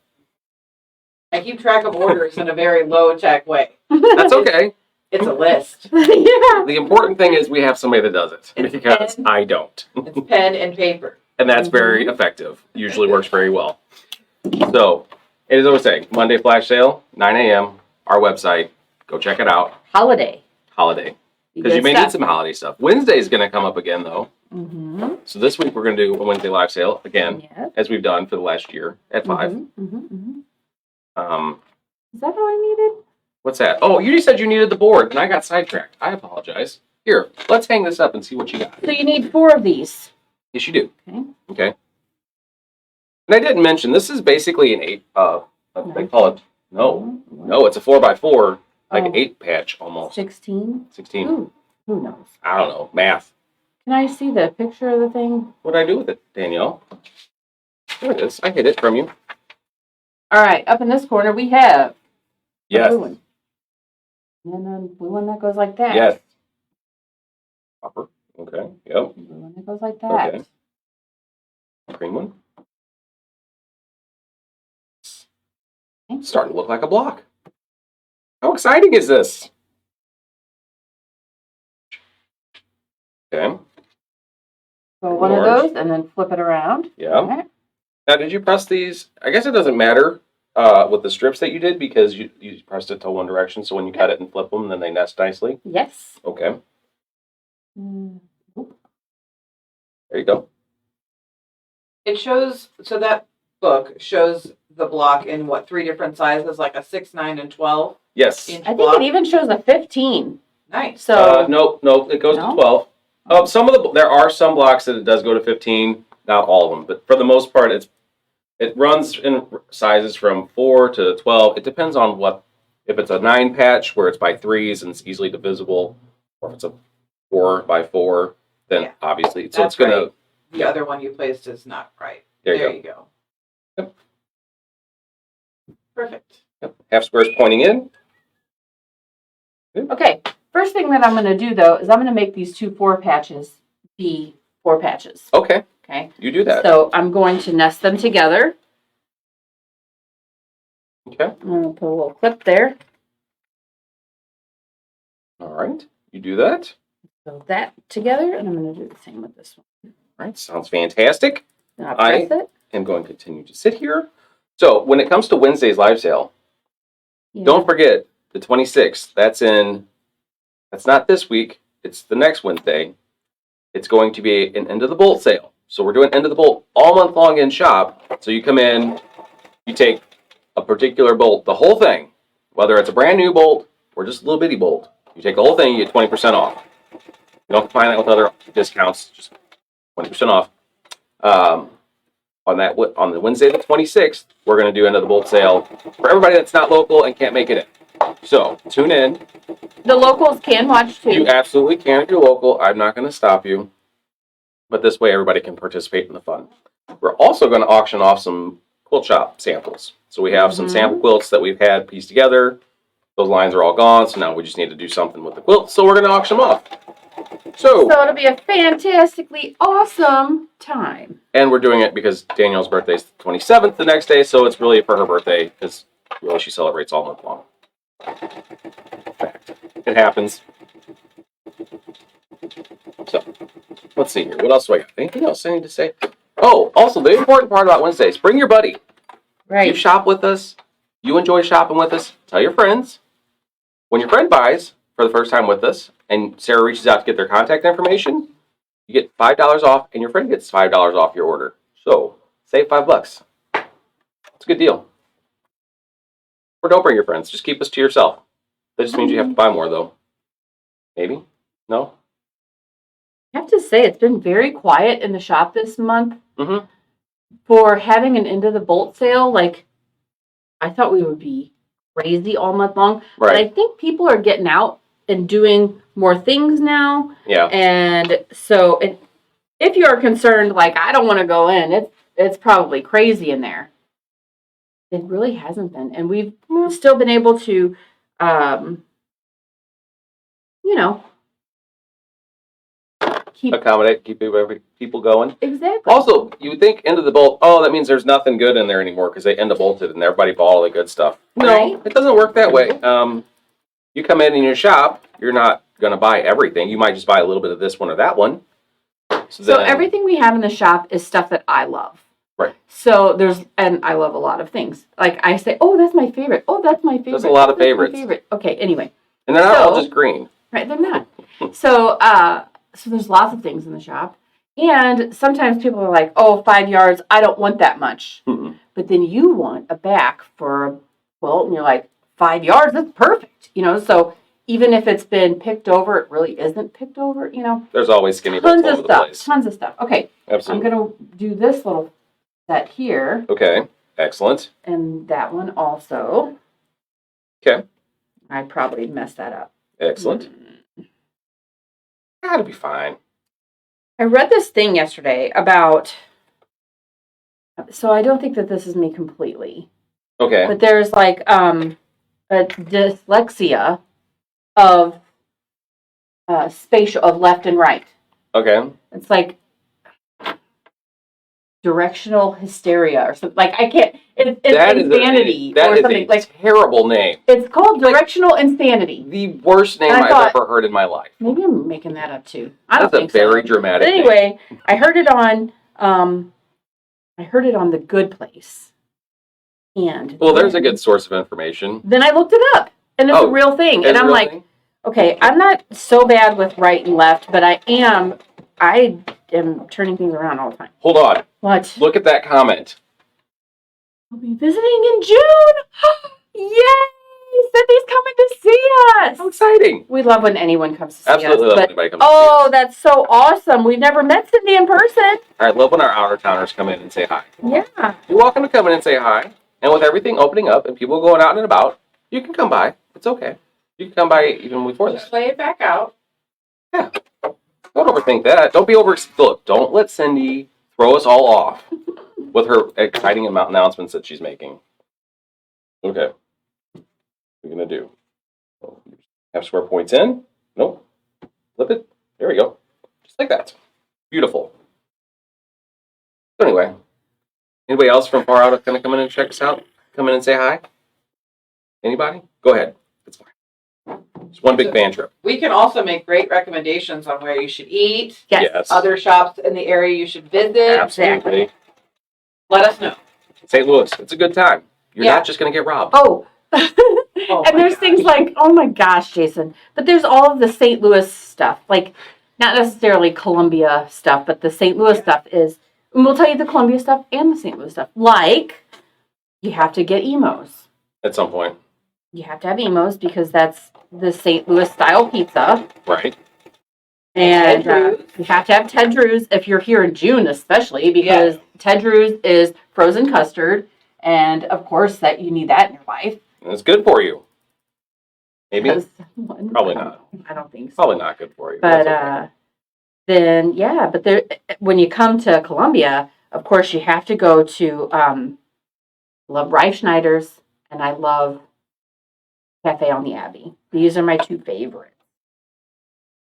Speaker 3: I keep track of orders in a very low-tech way.
Speaker 2: That's okay.
Speaker 3: It's a list.
Speaker 1: Yeah.
Speaker 2: The important thing is we have somebody that does it,
Speaker 3: It's
Speaker 2: because
Speaker 3: pen.
Speaker 2: I don't.
Speaker 3: It's pen and paper.
Speaker 2: And that's very effective. Usually works very well. So, it is always saying, Monday flash sale, 9 a.m., our website. Go check it out.
Speaker 1: Holiday.
Speaker 2: Holiday. Because you may need some holiday stuff. Wednesday is going to come up again, though.
Speaker 1: Mm-hmm.
Speaker 2: So this week we're going to do a Wednesday live sale again,
Speaker 1: Yep.
Speaker 2: as we've done for the last year at 5.
Speaker 1: Is that all I needed?
Speaker 2: What's that? Oh, you just said you needed the board, and I got sidetracked. I apologize. Here, let's hang this up and see what you got.
Speaker 1: So you need 4 of these.
Speaker 2: Yes, you do.
Speaker 1: Okay.
Speaker 2: Okay. And I didn't mention, this is basically an 8, they call it, no, it's a 4x4, like an 8 patch almost.
Speaker 1: 16?
Speaker 2: 16.
Speaker 1: Ooh, who knows?
Speaker 2: I don't know. Math.
Speaker 1: Can I see the picture of the thing?
Speaker 2: What did I do with it, Danielle? There it is. I hid it from you.
Speaker 1: All right, up in this corner we have a
Speaker 2: Yes.
Speaker 1: blue one. And then a blue one that goes like that.
Speaker 2: Yes. Copper. Okay. Yep.
Speaker 1: A blue one that goes like that.
Speaker 2: Okay. Green one. It's starting to look like a block. How exciting is this? Okay.
Speaker 1: So one of
Speaker 2: Orange.
Speaker 1: those and then flip it around.
Speaker 2: Yeah.
Speaker 1: All right.
Speaker 2: Now, did you press these? I guess it doesn't matter with the strips that you did because you pressed it to one direction. So when you cut it and flip them, then they nest nicely.
Speaker 1: Yes.
Speaker 2: Okay.
Speaker 1: Mm.
Speaker 2: There you go.
Speaker 3: It shows, so that book shows the block in what, 3 different sizes, like a 6, 9, and 12
Speaker 2: Yes.
Speaker 3: inch
Speaker 1: I think
Speaker 3: block?
Speaker 1: it even shows a 15.
Speaker 3: Nice.
Speaker 1: So
Speaker 2: Nope. It goes
Speaker 1: No?
Speaker 2: to 12. There are some blocks that it does go to 15. Not all of them, but for the most part, it runs in sizes from 4 to 12. It depends on if it's a 9 patch where it's by 3s and it's easily divisible, or if it's a 4x4, then
Speaker 3: Yeah.
Speaker 2: obviously, so
Speaker 3: That's
Speaker 2: it's gonna.
Speaker 3: right. The other one you placed is not right.
Speaker 2: There
Speaker 3: There
Speaker 2: you
Speaker 3: you go.
Speaker 2: Yep.
Speaker 3: Perfect.
Speaker 2: Yep. Half squares pointing in.
Speaker 1: okay. First thing that I'm going to do though is I'm going to make these 2 4 patches be 4 patches.
Speaker 2: Okay,
Speaker 1: Okay.
Speaker 2: you do that.
Speaker 1: So I'm going to nest them together.
Speaker 2: Okay.
Speaker 1: I'm going to put a little clip there.
Speaker 2: All right. You do that.
Speaker 1: So that together, and I'm going to do the same with this one.
Speaker 2: All right. Sounds fantastic.
Speaker 1: Then I'll press it.
Speaker 2: I'm going to continue to sit here. So when it comes to Wednesday's live sale,
Speaker 1: Yeah.
Speaker 2: don't forget the 26th. That's not this week. It's the next Wednesday. It's going to be an end of the bolt sale. So we're doing end of the bolt all month long in shop. So you come in, you take a particular bolt, the whole thing, whether it's a brand new bolt or just a little bitty bolt. You take the whole thing, you get 20% off. You don't have to find that with other discounts, just 20% off. On the Wednesday the 26th, we're going to do end of the bolt sale for everybody that's not local and can't make it in. So tune in.
Speaker 1: The locals can watch too.
Speaker 2: You absolutely can if you're local. I'm not going to stop you. But this way everybody can participate in the fun. We're also going to auction off some quilt shop samples. So we have some sample quilts that we've had pieced together. Those lines are all gone, so now we just need to do something with the quilt. So we're going to auction them off. So
Speaker 1: it'll be a fantastically awesome time.
Speaker 2: and we're doing it because Danielle's birthday is the 27th the next day, so it's really for her birthday because really she celebrates all month long. It happens. So, let's see here. What else do I got? Anything else I need to say? Oh, also, the important part about Wednesdays, bring your buddy. You
Speaker 1: Right.
Speaker 2: shop with us. You enjoy shopping with us. Tell your friends. when your friend buys for the first time with us, and Sarah reaches out to get their contact information, you get $5 off, and your friend gets $5 off your order. So save $5. It's a good deal. Or don't bring your friends. Just keep us to yourself. That just means you have to buy more, though. Maybe? No?
Speaker 1: I have to say, it's been very quiet in the shop this month
Speaker 2: Mm-hmm.
Speaker 1: for having an end of the bolt sale. Like, I thought we would be crazy all month long. But I
Speaker 2: Right.
Speaker 1: think people are getting out and doing more things now.
Speaker 2: Yeah.
Speaker 1: And so if you're concerned, like, I don't want to go in, it's probably crazy in there. It really hasn't been. And we've still been able to, you know, keep
Speaker 2: Accommodate, keep people going.
Speaker 1: exactly.
Speaker 2: Also, you would think end of the bolt, oh, that means there's nothing good in there anymore because they end of bolted and everybody bought all the good stuff. No,
Speaker 1: Right.
Speaker 2: it doesn't work that way. You come in your shop, you're not going to buy everything. You might just buy a little bit of this one or that one.
Speaker 1: So
Speaker 2: then-
Speaker 1: everything we have in the shop is stuff that I love.
Speaker 2: Right.
Speaker 1: So and I love a lot of things. Like I say, oh, that's my favorite. Oh, that's my favorite.
Speaker 2: There's a lot of
Speaker 1: That's my
Speaker 2: favorites.
Speaker 1: favorite. Okay, anyway.
Speaker 2: And they're not all
Speaker 1: So-
Speaker 2: just green.
Speaker 1: Right, they're not. So there's lots of things in the shop. And sometimes people are like, oh, 5 yards, I don't want that much.
Speaker 2: Mm-mm.
Speaker 1: But then you want a back for a quilt, and you're like, 5 yards, that's perfect. So even if it's been picked over, it really isn't picked over,
Speaker 2: There's always skinny bolts
Speaker 1: Tons
Speaker 2: all
Speaker 1: of
Speaker 2: over the
Speaker 1: stuff.
Speaker 2: place.
Speaker 1: Tons of stuff. Okay,
Speaker 2: Absolutely.
Speaker 1: I'm going to do this little set here,
Speaker 2: Okay, excellent.
Speaker 1: and that one also.
Speaker 2: Okay,
Speaker 1: I probably messed that up.
Speaker 2: excellent. That'll be fine.
Speaker 1: I read this thing yesterday about, so I don't think that this is me completely,
Speaker 2: Okay,
Speaker 1: but there's like a dyslexia of spatial, of left and right.
Speaker 2: okay.
Speaker 1: It's like directional hysteria or something. Like I can't, it's insanity
Speaker 2: that
Speaker 1: or
Speaker 2: is
Speaker 1: something.
Speaker 2: a
Speaker 1: Like
Speaker 2: terrible name.
Speaker 1: it's called directional insanity.
Speaker 2: The worst name
Speaker 1: And I
Speaker 2: I've
Speaker 1: thought-
Speaker 2: ever heard in my life.
Speaker 1: Maybe I'm making that up too. I don't
Speaker 2: That's
Speaker 1: think
Speaker 2: a very
Speaker 1: so.
Speaker 2: dramatic
Speaker 1: But anyway, I heard it on The Good Place. And
Speaker 2: name. Well, there's a good source of information.
Speaker 1: then I looked it up, and it's
Speaker 2: Oh,
Speaker 1: a real thing.
Speaker 2: Is
Speaker 1: And
Speaker 2: it
Speaker 1: I'm
Speaker 2: real
Speaker 1: like,
Speaker 2: thing?
Speaker 1: okay, I'm not so bad with right and left, but I am turning things around all the time.
Speaker 2: Hold on.
Speaker 1: What?
Speaker 2: Look at that comment.
Speaker 1: We'll be visiting in June. Yay! Cindy's coming to see us.
Speaker 2: How exciting.
Speaker 1: We love when anyone comes to see
Speaker 2: Absolutely
Speaker 1: us.
Speaker 2: love when
Speaker 1: But
Speaker 2: anybody comes to see
Speaker 1: oh,
Speaker 2: us.
Speaker 1: that's so awesome. We've never met Cindy in person.
Speaker 2: I love when our out-of-towners come in and say hi.
Speaker 1: Yeah.
Speaker 2: You're welcome to come in and say hi. And with everything opening up and people going out and about, you can come by. It's okay. You can come by even before
Speaker 3: Just
Speaker 2: that.
Speaker 3: lay it back out.
Speaker 2: Yeah. Don't overthink that. Don't be Look, don't let Cindy throw us all off with her exciting announcements that she's making. Okay. What are we going to do? Have square points in? Nope. Flip it. There we go. Just like that. Beautiful. So anyway, anybody else from far out going to come in and check us out? Come in and say hi? Anybody? Go ahead. It's fine. It's one big fan trip.
Speaker 3: We can also make great recommendations on where you should eat,
Speaker 1: Yes.
Speaker 3: other shops in the area you should visit.
Speaker 2: Absolutely.
Speaker 3: Let us know.
Speaker 2: St. Louis, it's a good time. You're
Speaker 3: Yeah.
Speaker 2: not just going to get robbed.
Speaker 1: Oh.
Speaker 3: Oh
Speaker 1: and
Speaker 3: my
Speaker 1: there's things
Speaker 3: gosh.
Speaker 1: like, oh my gosh, Jason. But there's all of the St. Louis stuff. Like, not necessarily Columbia stuff, but the St. Louis stuff is, and we'll tell you the Columbia stuff and the St. Louis stuff. Like, you have to get emos.
Speaker 2: At some point.
Speaker 1: You have to have emos because that's the St. Louis style pizza.
Speaker 2: Right.
Speaker 1: And
Speaker 3: Ted Drew's.
Speaker 1: you have to have Ted Drew's if you're here in June, especially because Ted Drew's is frozen custard. And of course, that you need that in your life.
Speaker 2: And it's good for you. Maybe.
Speaker 1: Because-
Speaker 2: Probably not.
Speaker 1: I don't think so.
Speaker 2: Probably not good for you.
Speaker 1: But
Speaker 2: That's okay.
Speaker 1: then, yeah, but there, when you come to Columbia, of course, you have to go to, love Reif Schneider's, and I love Cafe on the Abbey. These are my two favorites.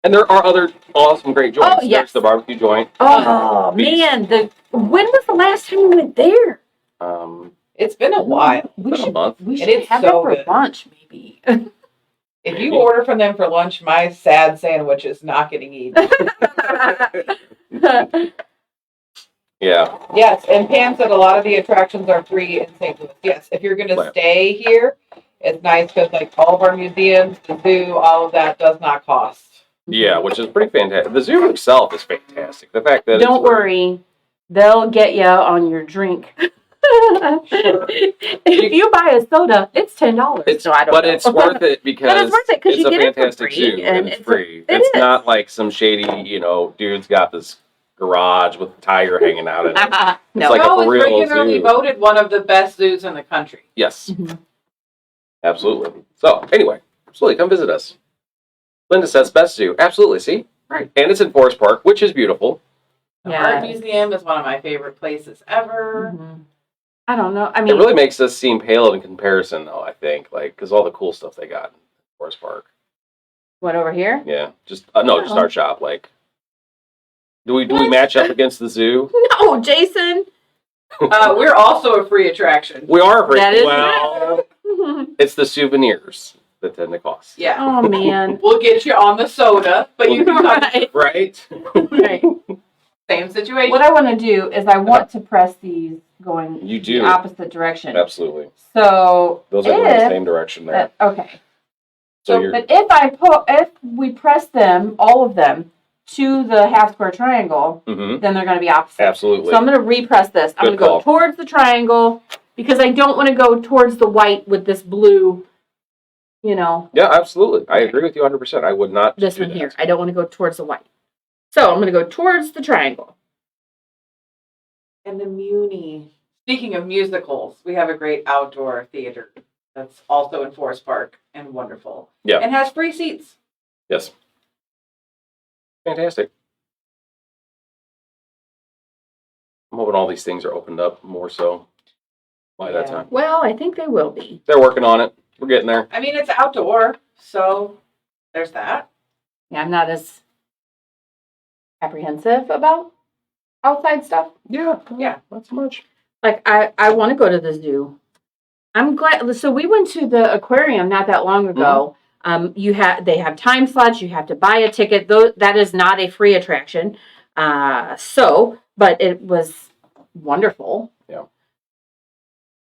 Speaker 2: And there are other awesome, great joints.
Speaker 1: Oh, yes.
Speaker 2: There's the barbecue joint.
Speaker 1: Oh,
Speaker 2: Beast.
Speaker 1: man, when was the last time you went there?
Speaker 3: It's been a while.
Speaker 1: We
Speaker 2: Been a
Speaker 1: should,
Speaker 2: month.
Speaker 1: we
Speaker 3: And
Speaker 1: should
Speaker 3: it's
Speaker 1: have
Speaker 3: so
Speaker 1: that for
Speaker 3: good.
Speaker 1: lunch, maybe.
Speaker 3: If you order from them for lunch, my sad sandwich is not getting eaten.
Speaker 2: Yeah.
Speaker 3: Yes, and Pam said a lot of the attractions are free in St. Louis. Yes, if you're going to
Speaker 2: Right.
Speaker 3: stay here, it's nice because like all of our museums, the zoo, all of that does not cost.
Speaker 2: Yeah, which is pretty fantastic. The zoo itself is fantastic. The fact that
Speaker 1: Don't worry, they'll get you on your drink. If you buy a soda, it's $10.
Speaker 2: It's,
Speaker 1: So I don't
Speaker 2: but
Speaker 1: know.
Speaker 2: it's worth it because
Speaker 1: But it's worth it 'cause
Speaker 2: it's
Speaker 1: you
Speaker 2: a
Speaker 1: get it for
Speaker 2: fantastic
Speaker 1: free,
Speaker 2: zoo
Speaker 1: and
Speaker 2: and it's
Speaker 1: it's
Speaker 2: free.
Speaker 1: it
Speaker 2: It's
Speaker 1: is.
Speaker 2: not like some shady, dude's got this garage with a tire hanging out in it.
Speaker 1: No.
Speaker 2: like a
Speaker 3: No, it's
Speaker 2: real
Speaker 3: regularly
Speaker 2: zoo.
Speaker 3: voted one of the best zoos in the country.
Speaker 2: Yes,
Speaker 1: Mhm.
Speaker 2: absolutely. So anyway, absolutely, come visit us. Linda says best zoo. Absolutely, see? Right. And it's in Forest Park, which is beautiful.
Speaker 3: The art
Speaker 1: Yeah.
Speaker 3: museum is one of my favorite places ever.
Speaker 1: Mhm. I don't know. I
Speaker 2: It
Speaker 1: mean,
Speaker 2: really makes us seem pale in comparison, though, I think, because all the cool stuff they got in Forest Park.
Speaker 1: what over here?
Speaker 2: Yeah, just just
Speaker 1: Oh.
Speaker 2: our shop. Like, do we
Speaker 1: What?
Speaker 2: match up against the zoo?
Speaker 1: No, Jason.
Speaker 3: We're also a free attraction.
Speaker 2: We are
Speaker 1: That is
Speaker 2: well. It's the souvenirs that tend to cost.
Speaker 3: Yeah.
Speaker 1: Oh man.
Speaker 3: We'll get you on the soda, but you can come.
Speaker 1: Right.
Speaker 2: Right.
Speaker 1: Right.
Speaker 3: Same situation.
Speaker 1: What I want to do is I want to press these going
Speaker 2: You do.
Speaker 1: the opposite direction.
Speaker 2: Absolutely.
Speaker 1: So
Speaker 2: Those are going in the same direction there.
Speaker 1: okay.
Speaker 2: So you're
Speaker 1: But if we press them, all of them, to the half square triangle,
Speaker 2: Mhm.
Speaker 1: then they're going to be opposite.
Speaker 2: Absolutely.
Speaker 1: So I'm going to repress this. I'm going
Speaker 2: Good
Speaker 1: to go
Speaker 2: call.
Speaker 1: towards the triangle because I don't want to go towards the white with this blue,
Speaker 2: Yeah, absolutely. I agree with you 100%. I would not
Speaker 1: this
Speaker 2: do
Speaker 1: one
Speaker 2: that.
Speaker 1: here. I don't want to go towards the white. So I'm going to go towards the triangle.
Speaker 3: And the Muni. Speaking of musicals, we have a great outdoor theater that's also in Forest Park and wonderful.
Speaker 2: Yeah.
Speaker 3: And has free seats.
Speaker 2: Yes. Fantastic. I'm hoping all these things are opened up more so by that
Speaker 3: Yeah.
Speaker 2: time.
Speaker 1: Well, I think they will be.
Speaker 2: They're working on it. We're getting there.
Speaker 3: I mean, it's outdoor, so there's that.
Speaker 1: Yeah, I'm not as apprehensive about outside stuff.
Speaker 2: Yeah.
Speaker 3: Yeah.
Speaker 2: Not so much.
Speaker 1: Like I want to go to the zoo. I'm glad. So we went to the aquarium not that long ago. They have time slots. You have to buy a ticket. Though that is not a free attraction. But it was wonderful.
Speaker 2: Yeah.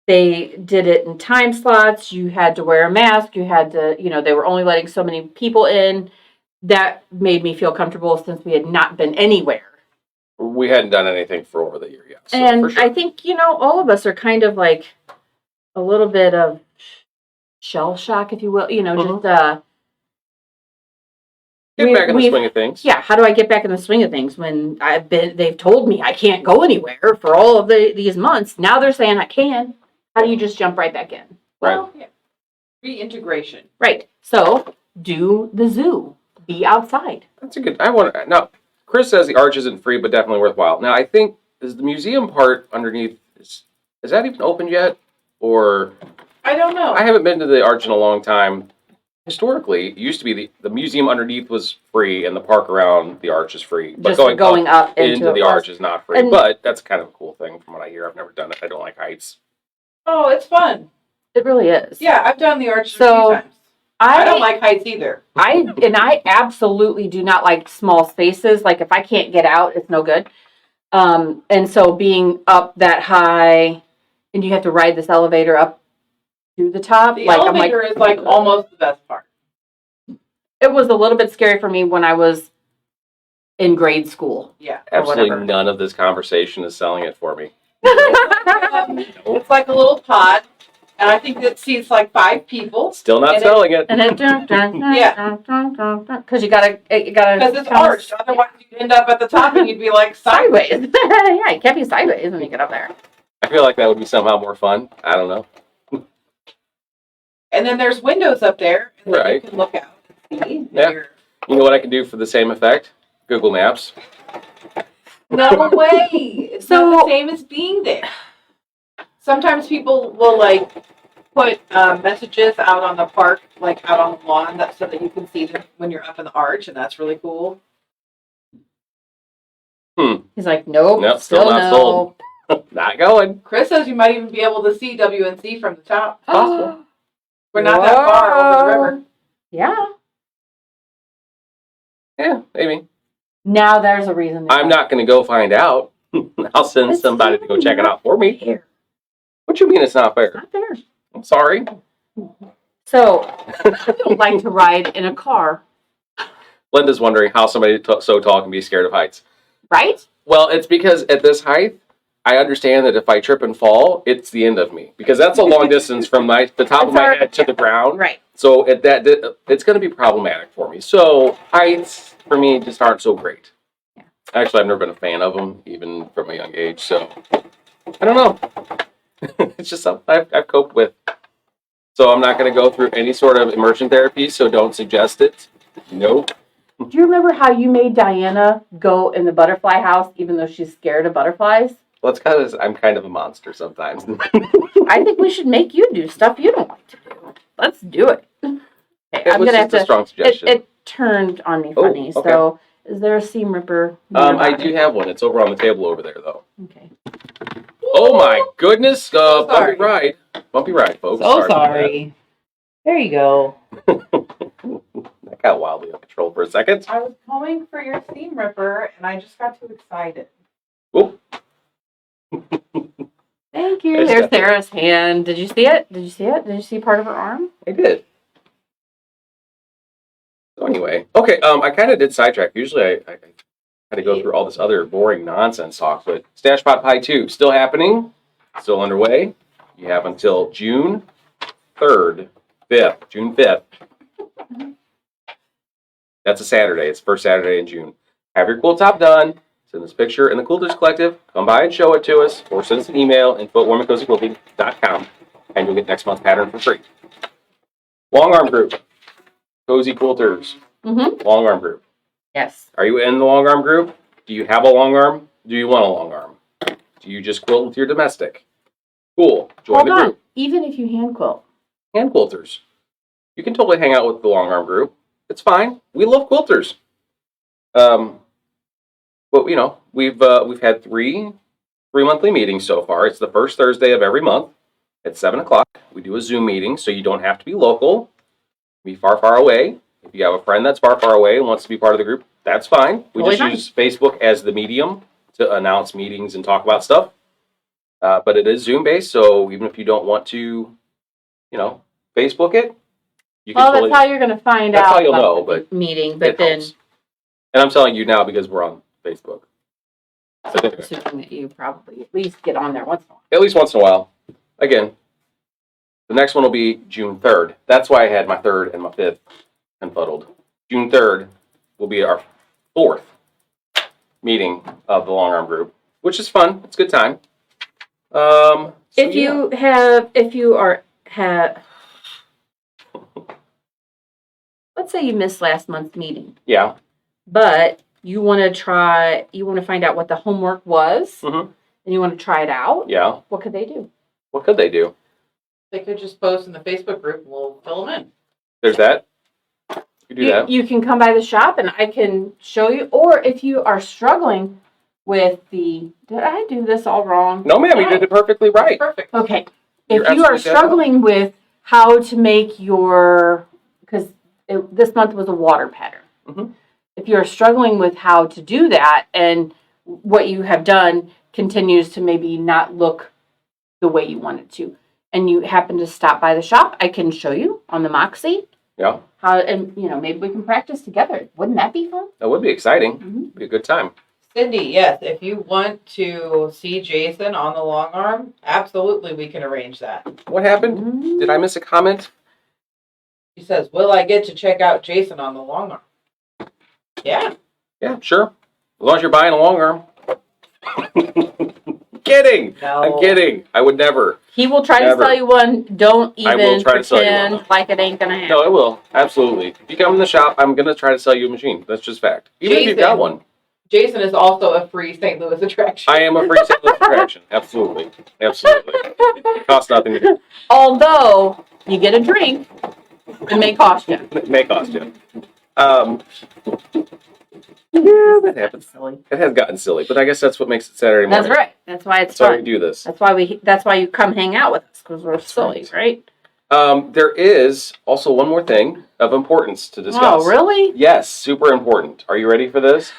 Speaker 1: They did it in time slots. You had to wear a mask. You had to, they were only letting so many people in. That made me feel comfortable since we had not been anywhere.
Speaker 2: We hadn't done anything for over the year yet. So
Speaker 1: And
Speaker 2: for sure.
Speaker 1: I think, all of us are kind of like a little bit of shell shock, if you will.
Speaker 2: Mhm.
Speaker 1: Just
Speaker 2: Get back in the swing of things.
Speaker 1: yeah. How do I get back in the swing of things when they've told me I can't go anywhere for all of these months. Now they're saying I can. How do you just jump right back in? Well,
Speaker 3: Yeah. Reintegration.
Speaker 1: right. So do the zoo. Be outside.
Speaker 2: That's a good. Now, Chris says the arch isn't free, but definitely worthwhile. Now, I think is the museum part underneath is that even open yet? Or
Speaker 3: I don't know.
Speaker 2: I haven't been to the arch in a long time. Historically, it used to be the museum underneath was free and the park around the arch is free. But
Speaker 1: Just going up
Speaker 2: into the
Speaker 1: it
Speaker 2: arch
Speaker 1: was.
Speaker 2: is not free.
Speaker 1: And-
Speaker 2: But that's kind of a cool thing from what I hear. I've never done it. I don't like heights.
Speaker 3: Oh, it's fun.
Speaker 1: It really is.
Speaker 3: Yeah, I've done the arch a
Speaker 1: So,
Speaker 3: few times. I don't like heights either.
Speaker 1: I absolutely do not like small spaces. Like if I can't get out, it's no good. And so being up that high, and you have to ride this elevator up to the top.
Speaker 3: The
Speaker 1: like
Speaker 3: elevator is like almost the best part.
Speaker 1: it was a little bit scary for me when I was in grade school.
Speaker 3: Yeah.
Speaker 1: Or
Speaker 2: Absolutely
Speaker 1: whatever.
Speaker 2: none of this conversation is selling it for me.
Speaker 3: It's like a little pod, and I think it seats like 5 people.
Speaker 2: Still not
Speaker 3: And
Speaker 2: selling it.
Speaker 1: And then because you gotta
Speaker 3: Because it's arched. Otherwise, you'd end up at the top and you'd be like sideways.
Speaker 1: sideways. Yeah, you can't be sideways when you get up there.
Speaker 2: I feel like that would be somehow more fun. I don't know.
Speaker 3: And then there's windows up there that
Speaker 2: Right.
Speaker 3: you can look out and see.
Speaker 2: Yeah.
Speaker 3: You're-
Speaker 2: You know what I can do for the same effect? Google Maps.
Speaker 3: No way. It's not
Speaker 1: So-
Speaker 3: the same as being there. Sometimes people will like put messages out on the park, like out on the lawn, so that you can see them when you're up in the arch, and that's really cool.
Speaker 1: He's like, nope,
Speaker 2: Nope,
Speaker 1: still
Speaker 2: still not
Speaker 1: no.
Speaker 2: sold. Not going.
Speaker 3: Chris says you might even be able to see WNC from the top.
Speaker 2: Possible.
Speaker 3: We're not that far over the river.
Speaker 1: Yeah.
Speaker 2: Yeah, maybe.
Speaker 1: Now there's a reason.
Speaker 2: I'm not going to go find out. I'll send
Speaker 1: It's
Speaker 2: somebody to go check it
Speaker 1: not
Speaker 2: out for me.
Speaker 1: fair.
Speaker 2: What you mean it's not fair?
Speaker 1: Not fair.
Speaker 2: I'm sorry.
Speaker 1: So, I don't like to ride in a car,
Speaker 2: Linda's wondering how somebody so tall can be scared of heights.
Speaker 1: right?
Speaker 2: Well, it's because at this height, I understand that if I trip and fall, it's the end of me because that's a long distance from the top of my head to the ground.
Speaker 1: Right.
Speaker 2: So it's going to be problematic for me. So heights for me just aren't so great.
Speaker 1: Yeah.
Speaker 2: Actually, I've never been a fan of them, even from a young age. So I don't know. It's just something I've coped with. So I'm not going to go through any sort of immersion therapy. So don't suggest it. Nope.
Speaker 1: Do you remember how you made Diana go in the butterfly house even though she's scared of butterflies?
Speaker 2: Well, it's because I'm kind of a monster sometimes.
Speaker 1: I think we should make you do stuff you don't like to do. Let's do it. Okay,
Speaker 2: It was just a strong suggestion.
Speaker 1: It turned on me funny.
Speaker 2: okay.
Speaker 1: So, is there a seam ripper?
Speaker 2: I do have one. It's over on the table over there, though.
Speaker 1: Okay.
Speaker 2: Oh my goodness!
Speaker 3: So sorry.
Speaker 2: Bumpy ride, folks.
Speaker 3: So sorry. There you go.
Speaker 2: That got wildly out of control for a second.
Speaker 3: I was going for your seam ripper, and I just got too excited.
Speaker 2: Oop.
Speaker 1: Thank you.
Speaker 2: There's
Speaker 1: There's
Speaker 2: nothing.
Speaker 1: Sarah's hand. Did you see it? Did you see it? Did you see part of her arm?
Speaker 2: I did. So anyway, okay. I kind of did sidetrack. Usually, I had to go through all this other boring nonsense talk, but Stash Pot Pie 2 still happening, still underway. You have until June 3rd, 5th, June 5th. That's a Saturday. It's the first Saturday in June. Have your quilt top done. Send this picture in the Quilters Collective. Come by and show it to us, or send us an email, info@warmandcozyquilting.com, and you'll get next month's pattern for free. Long arm group. Cozy Quilters.
Speaker 1: Mm-hmm.
Speaker 2: Long arm group.
Speaker 1: Yes.
Speaker 2: Are you in the long arm group? Do you have a long arm? Do you want a long arm? Do you just quilt with your domestic? Cool. Join
Speaker 1: Hold
Speaker 2: the
Speaker 1: on.
Speaker 2: group.
Speaker 1: Even if you hand quilt.
Speaker 2: Hand quilters. You can totally hang out with the long arm group. It's fine. We love quilters. But you know, we've had three monthly meetings so far. It's the first Thursday of every month at 7:00. We do a Zoom meeting, so you don't have to be local. Be far away. If you have a friend that's far away and wants to be part of the group, that's fine. We
Speaker 1: Totally
Speaker 2: just
Speaker 1: fine.
Speaker 2: use Facebook as the medium to announce meetings and talk about stuff. But it is Zoom based, so even if you don't want to, Facebook it, you can
Speaker 1: Well,
Speaker 2: totally.
Speaker 1: that's how you're going to find
Speaker 2: That's
Speaker 1: out
Speaker 2: how you'll
Speaker 1: about
Speaker 2: know,
Speaker 1: the
Speaker 2: but
Speaker 1: meeting. But
Speaker 2: it
Speaker 1: then,
Speaker 2: helps. And I'm telling you now because we're on Facebook. So anyway,
Speaker 1: assuming that you probably at least get on there once in a while.
Speaker 2: at least once in a while. Again, the next one will be June 3rd. That's why I had my 3rd and my 5th confuddled. June 3rd will be our 4th meeting of the long arm group, which is fun. It's a good time.
Speaker 1: If you have, let's say you missed last month's meeting,
Speaker 2: Yeah.
Speaker 1: but you want to find out what the homework was,
Speaker 2: Mhm.
Speaker 1: and you want to try it out,
Speaker 2: Yeah.
Speaker 1: what could they do?
Speaker 2: What could they do?
Speaker 3: They could just post in the Facebook group and we'll fill them in.
Speaker 2: There's that. You do that.
Speaker 1: You can come by the shop and I can show you, or if you are struggling with did I do this all wrong?
Speaker 2: No, ma'am, you did it perfectly right.
Speaker 3: Perfect.
Speaker 1: Okay.
Speaker 2: You're
Speaker 1: If you are
Speaker 2: absolutely dead
Speaker 1: struggling with how to make because this month was a water pattern.
Speaker 2: Mhm.
Speaker 1: If you're struggling with how to do that and what you have done continues to maybe not look the way you want it to, and you happen to stop by the shop, I can show you on the Moxie
Speaker 2: Yeah,
Speaker 1: how, and maybe we can practice together. Wouldn't that be fun?
Speaker 2: that would be exciting.
Speaker 1: Mhm.
Speaker 2: Be a good time.
Speaker 3: Cindy, yes, if you want to see Jason on the long arm, absolutely we can arrange that.
Speaker 2: What happened? Did I miss a comment?
Speaker 3: She says, will I get to check out Jason on the long arm? Yeah.
Speaker 2: Yeah, sure. As long as you're buying a long arm. Kidding.
Speaker 3: No.
Speaker 2: I'm kidding. I would never.
Speaker 1: He will try
Speaker 2: Never.
Speaker 1: to sell you one. Don't
Speaker 2: I will
Speaker 1: even
Speaker 2: try to sell you
Speaker 1: pretend
Speaker 2: one.
Speaker 1: like it ain't gonna happen.
Speaker 2: No, it will. Absolutely. If you come in the shop, I'm going to try to sell you a machine. That's just fact. Even if you've got
Speaker 3: Jason.
Speaker 2: one.
Speaker 3: Jason is also a free St. Louis attraction.
Speaker 2: I am a free St. Louis attraction. Absolutely. Absolutely. It costs nothing to do.
Speaker 1: Although you get a drink, it may cost you.
Speaker 2: It may cost you. Yeah, that happens.
Speaker 1: Silly.
Speaker 2: It has gotten silly, but I guess that's what makes it Saturday morning.
Speaker 1: That's right. That's why it's
Speaker 2: That's why we
Speaker 1: fun.
Speaker 2: do this.
Speaker 1: That's why you come hang out with us, because we're silly, right?
Speaker 2: There is also one more thing of importance to discuss.
Speaker 1: Oh, really?
Speaker 2: Yes, super important. Are you ready for this?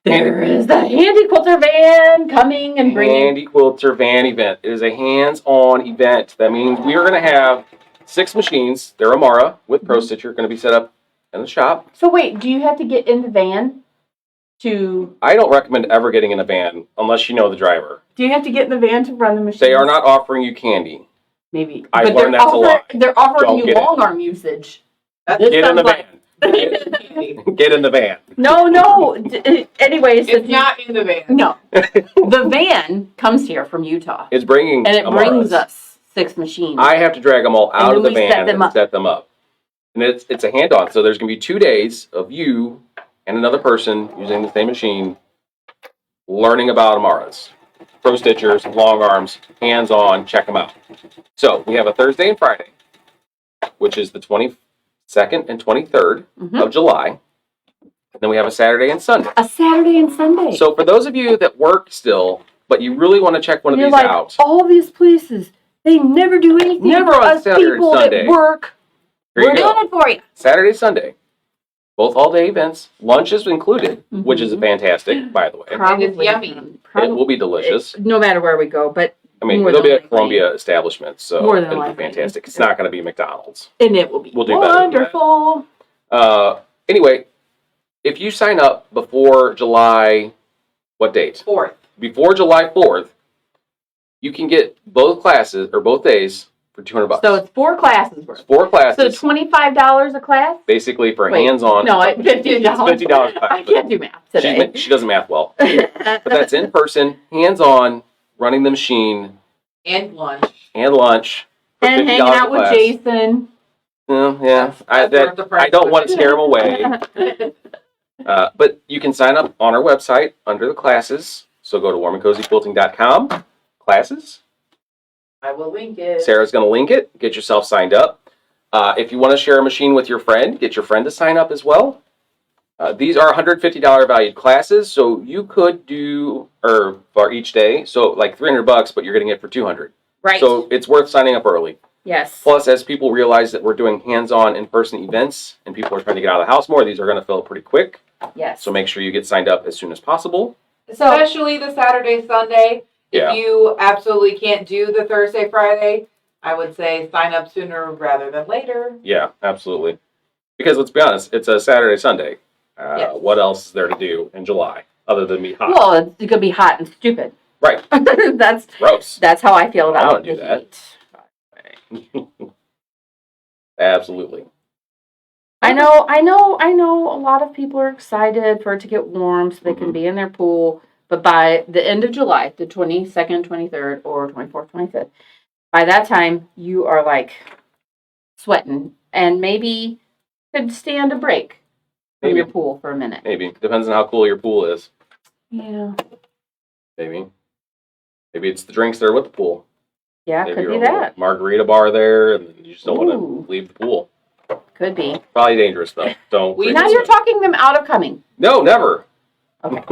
Speaker 1: There is the handy quilter van coming and bringing.
Speaker 2: Handy Quilter Van event. It is a hands-on event. That means we are going to have 6 machines. They're Amara with Pro Stitcher, going to be set up in the shop.
Speaker 1: So wait, do you have to get in the van to?
Speaker 2: I don't recommend ever getting in a van unless you know the driver.
Speaker 1: Do you have to get in the van to run the machine?
Speaker 2: They are not offering you candy.
Speaker 1: Maybe.
Speaker 2: I've learned that's a lie.
Speaker 1: They're offering
Speaker 2: Don't
Speaker 1: you
Speaker 2: get it.
Speaker 1: long arm usage.
Speaker 3: That's
Speaker 1: This
Speaker 2: Get in the
Speaker 1: sounds like-
Speaker 2: van. Get in the van.
Speaker 1: No. Anyways,
Speaker 3: It's not in the van.
Speaker 1: No, the van comes here from Utah,
Speaker 2: It's bringing
Speaker 1: and it
Speaker 2: Amaras.
Speaker 1: brings us 6 machines.
Speaker 2: I have to drag them all out
Speaker 1: And
Speaker 2: of the
Speaker 1: then we set
Speaker 2: van
Speaker 1: them
Speaker 2: and
Speaker 1: up.
Speaker 2: set them up. And it's a hand-on. So there's going to be 2 days of you and another person using the same machine learning about Amaras. Pro Stitchers, long arms, hands-on, check them out. So we have a Thursday and Friday, which is the 22nd and 23rd of July. And then we have a Saturday and Sunday.
Speaker 1: A Saturday and Sunday.
Speaker 2: So for those of you that work still, but you really want to check one of
Speaker 1: You're
Speaker 2: these
Speaker 1: like,
Speaker 2: out,
Speaker 1: all these places, they never do anything
Speaker 2: Never
Speaker 1: for
Speaker 2: on
Speaker 1: us
Speaker 2: Saturday or
Speaker 1: people
Speaker 2: Sunday.
Speaker 1: that work.
Speaker 2: here you
Speaker 1: We're
Speaker 2: go.
Speaker 1: doing it for you.
Speaker 2: Saturday, Sunday. Both all-day events. Lunch is included, which is fantastic, by the way.
Speaker 3: It's yummy.
Speaker 2: It will be delicious.
Speaker 1: No matter where we go, but
Speaker 2: I mean,
Speaker 1: more
Speaker 2: it'll be
Speaker 1: than
Speaker 2: a
Speaker 1: likely.
Speaker 2: Columbia establishment, so
Speaker 1: More than
Speaker 2: it'll be
Speaker 1: likely.
Speaker 2: fantastic. It's not going to be McDonald's.
Speaker 1: and it will be
Speaker 2: We'll do better than that.
Speaker 1: wonderful.
Speaker 2: Anyway, if you sign up before July, what date?
Speaker 3: 4th.
Speaker 2: Before July 4th, you can get both classes or both days for $200.
Speaker 1: So it's 4 classes worth.
Speaker 2: 4 classes,
Speaker 1: So $25 a class?
Speaker 2: basically for
Speaker 1: Wait,
Speaker 2: hands-on.
Speaker 1: No, $50.
Speaker 2: It's $50 class.
Speaker 1: I can't do math today.
Speaker 2: She doesn't math well. But that's in person, hands-on, running the machine,
Speaker 3: And lunch.
Speaker 2: and lunch. For
Speaker 1: and
Speaker 2: $50
Speaker 1: hanging out
Speaker 2: a
Speaker 1: with
Speaker 2: class.
Speaker 1: Jason.
Speaker 2: Yeah,
Speaker 3: That's worth the price.
Speaker 2: I don't want to scare them away. But you can sign up on our website under the classes. So go to warmandcozyquilting.com, classes.
Speaker 3: I will link it.
Speaker 2: Sarah's going to link it. Get yourself signed up. If you want to share a machine with your friend, get your friend to sign up as well. These are $150 valued classes, so you could do for each day. So like $300, but you're getting it for $200.
Speaker 1: Right.
Speaker 2: So it's worth signing up early.
Speaker 1: Yes.
Speaker 2: Plus, as people realize that we're doing hands-on in-person events and people are trying to get out of the house more, these are going to fill up pretty quick.
Speaker 1: Yes.
Speaker 2: So make sure you get signed up as soon as possible.
Speaker 1: So
Speaker 3: Especially the Saturday, Sunday.
Speaker 2: Yeah.
Speaker 3: If you absolutely can't do the Thursday, Friday, I would say sign up sooner rather than later.
Speaker 2: Yeah, absolutely. Because let's be honest, it's a Saturday, Sunday.
Speaker 3: Yes.
Speaker 2: What else is there to do in July other than be hot?
Speaker 1: well, it's gonna be hot and stupid.
Speaker 2: Right.
Speaker 1: that's
Speaker 2: Gross.
Speaker 1: how I feel
Speaker 2: I
Speaker 1: about
Speaker 2: wanna do
Speaker 1: the
Speaker 2: that.
Speaker 1: heat.
Speaker 2: Absolutely.
Speaker 1: I know a lot of people are excited for it to get warm so they can be in their pool. But by the end of July, the 22nd, 23rd, or 24th, 25th, by that time, you are like sweating and maybe could stand a break from
Speaker 2: Maybe.
Speaker 1: your pool for a minute.
Speaker 2: Maybe. Depends on how cool your pool is.
Speaker 1: Yeah.
Speaker 2: Maybe. Maybe it's the drinks that are with the pool.
Speaker 1: Yeah,
Speaker 2: Maybe
Speaker 1: could
Speaker 2: you're
Speaker 1: be
Speaker 2: a little
Speaker 1: that.
Speaker 2: margarita bar there and you just don't want
Speaker 1: Ooh.
Speaker 2: to leave the pool.
Speaker 1: Could be.
Speaker 2: Probably dangerous though. Don't.
Speaker 3: We-
Speaker 2: drink
Speaker 1: Now
Speaker 2: this
Speaker 1: you're
Speaker 2: stuff.
Speaker 1: talking them out of coming.
Speaker 2: No, never.
Speaker 1: Okay.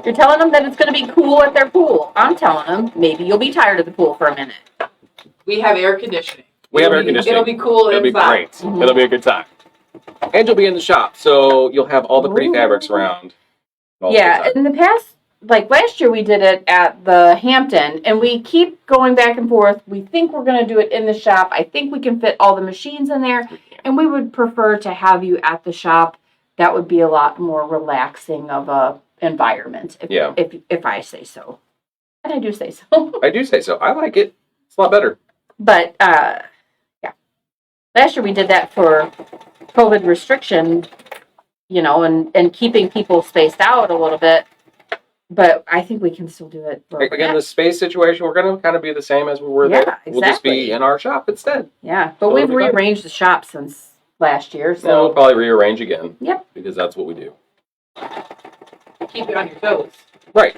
Speaker 1: You're telling them that it's going to be cool at their pool. I'm telling them maybe you'll be tired of the pool for a minute.
Speaker 3: We have air conditioning.
Speaker 2: We have
Speaker 3: It'll
Speaker 2: air
Speaker 3: be-
Speaker 2: conditioning.
Speaker 3: It'll be cool
Speaker 2: It'll be
Speaker 3: inside.
Speaker 2: great.
Speaker 1: Mhm.
Speaker 2: It'll be a good time. And you'll be in the shop, so you'll have all the pretty
Speaker 1: Ooh.
Speaker 2: fabrics around. all the
Speaker 1: Yeah,
Speaker 2: time.
Speaker 1: in the past, like last year, we did it at the Hampton, and we keep going back and forth. We think we're going to do it in the shop. I think we can fit all the machines in there, and we would prefer to have you at the shop. That would be a lot more relaxing of a environment, if I say so. And I do say so.
Speaker 2: I do say so. I like it. It's a lot better.
Speaker 1: But yeah, last year we did that for COVID restriction, and keeping people spaced out a little bit. But I think we can still do it.
Speaker 2: Again, the space situation, we're going to kind of be the same as we were there.
Speaker 1: Yeah,
Speaker 2: We'll just be
Speaker 1: exactly.
Speaker 2: in our shop instead.
Speaker 1: Yeah, but
Speaker 2: So
Speaker 1: we've
Speaker 2: it'll be fun.
Speaker 1: rearranged the shop since last year,
Speaker 2: So we'll
Speaker 1: so
Speaker 2: probably rearrange again.
Speaker 1: Yep.
Speaker 2: Because that's what we do.
Speaker 3: Keep it on your toes.
Speaker 2: Right.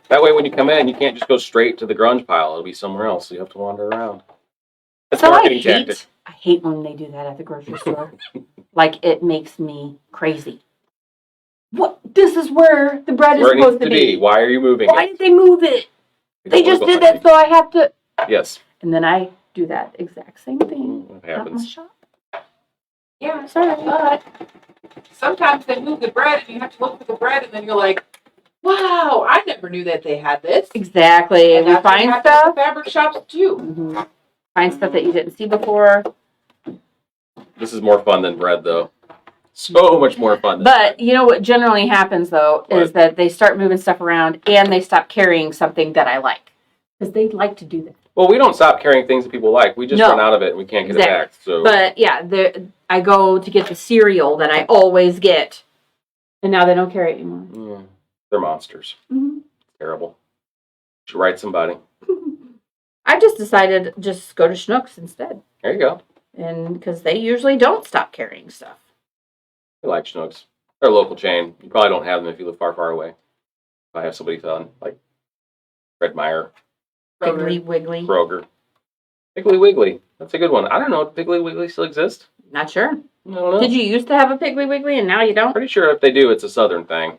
Speaker 2: That way when you come in, you can't just go straight to the grunge pile. It'll be somewhere else. So you have to wander around. That's a
Speaker 1: so
Speaker 2: marketing tactic.
Speaker 1: I hate when they do that at the grocery store. Like it makes me crazy. What? This is where the bread
Speaker 2: Where
Speaker 1: is
Speaker 2: it needs
Speaker 1: supposed
Speaker 2: to
Speaker 1: to
Speaker 2: be.
Speaker 1: be.
Speaker 2: Why are you moving
Speaker 1: Why
Speaker 2: it?
Speaker 1: did they move it?
Speaker 2: You
Speaker 1: They
Speaker 2: don't wanna
Speaker 1: just
Speaker 2: go
Speaker 1: did
Speaker 2: behind
Speaker 1: that, so I have to.
Speaker 2: you. Yes.
Speaker 1: And then I do that exact same thing
Speaker 2: It
Speaker 1: at my
Speaker 2: happens.
Speaker 1: shop.
Speaker 3: Yeah,
Speaker 1: Sorry.
Speaker 3: but sometimes they move the bread and you have to look for the bread and then you're like, wow, I never knew that they had this.
Speaker 1: Exactly.
Speaker 3: And
Speaker 1: We
Speaker 3: that's what
Speaker 1: find
Speaker 3: happens at
Speaker 1: stuff.
Speaker 3: fabric shops too.
Speaker 1: Mhm. Find stuff that you didn't see before.
Speaker 2: This is more fun than bread, though. So much more fun.
Speaker 1: But you know what generally happens, though, is that they start moving stuff around and they stop carrying something that I like. Because they like to do that.
Speaker 2: Well, we don't stop carrying things that people like. We just run out of it and we can't get it back. So.
Speaker 1: But yeah, I go to get the cereal that I always get. And now they don't carry it anymore.
Speaker 2: Yeah. They're monsters. Mm-hmm. Terrible. Should write somebody.
Speaker 1: I just decided just go to Schnucks instead.
Speaker 2: There you go.
Speaker 1: And because they usually don't stop carrying stuff.
Speaker 2: I like Schnucks. They're a local chain. You probably don't have them if you live far, far away. I have somebody fun, like Fred Meyer.
Speaker 1: Piggly Wiggly.
Speaker 2: Kroger. Piggly Wiggly. That's a good one. I don't know if Piggly Wiggly still exists.
Speaker 1: Not sure.
Speaker 2: I don't know.
Speaker 1: Did you used to have a Piggly Wiggly and now you don't?
Speaker 2: Pretty sure if they do, it's a southern thing.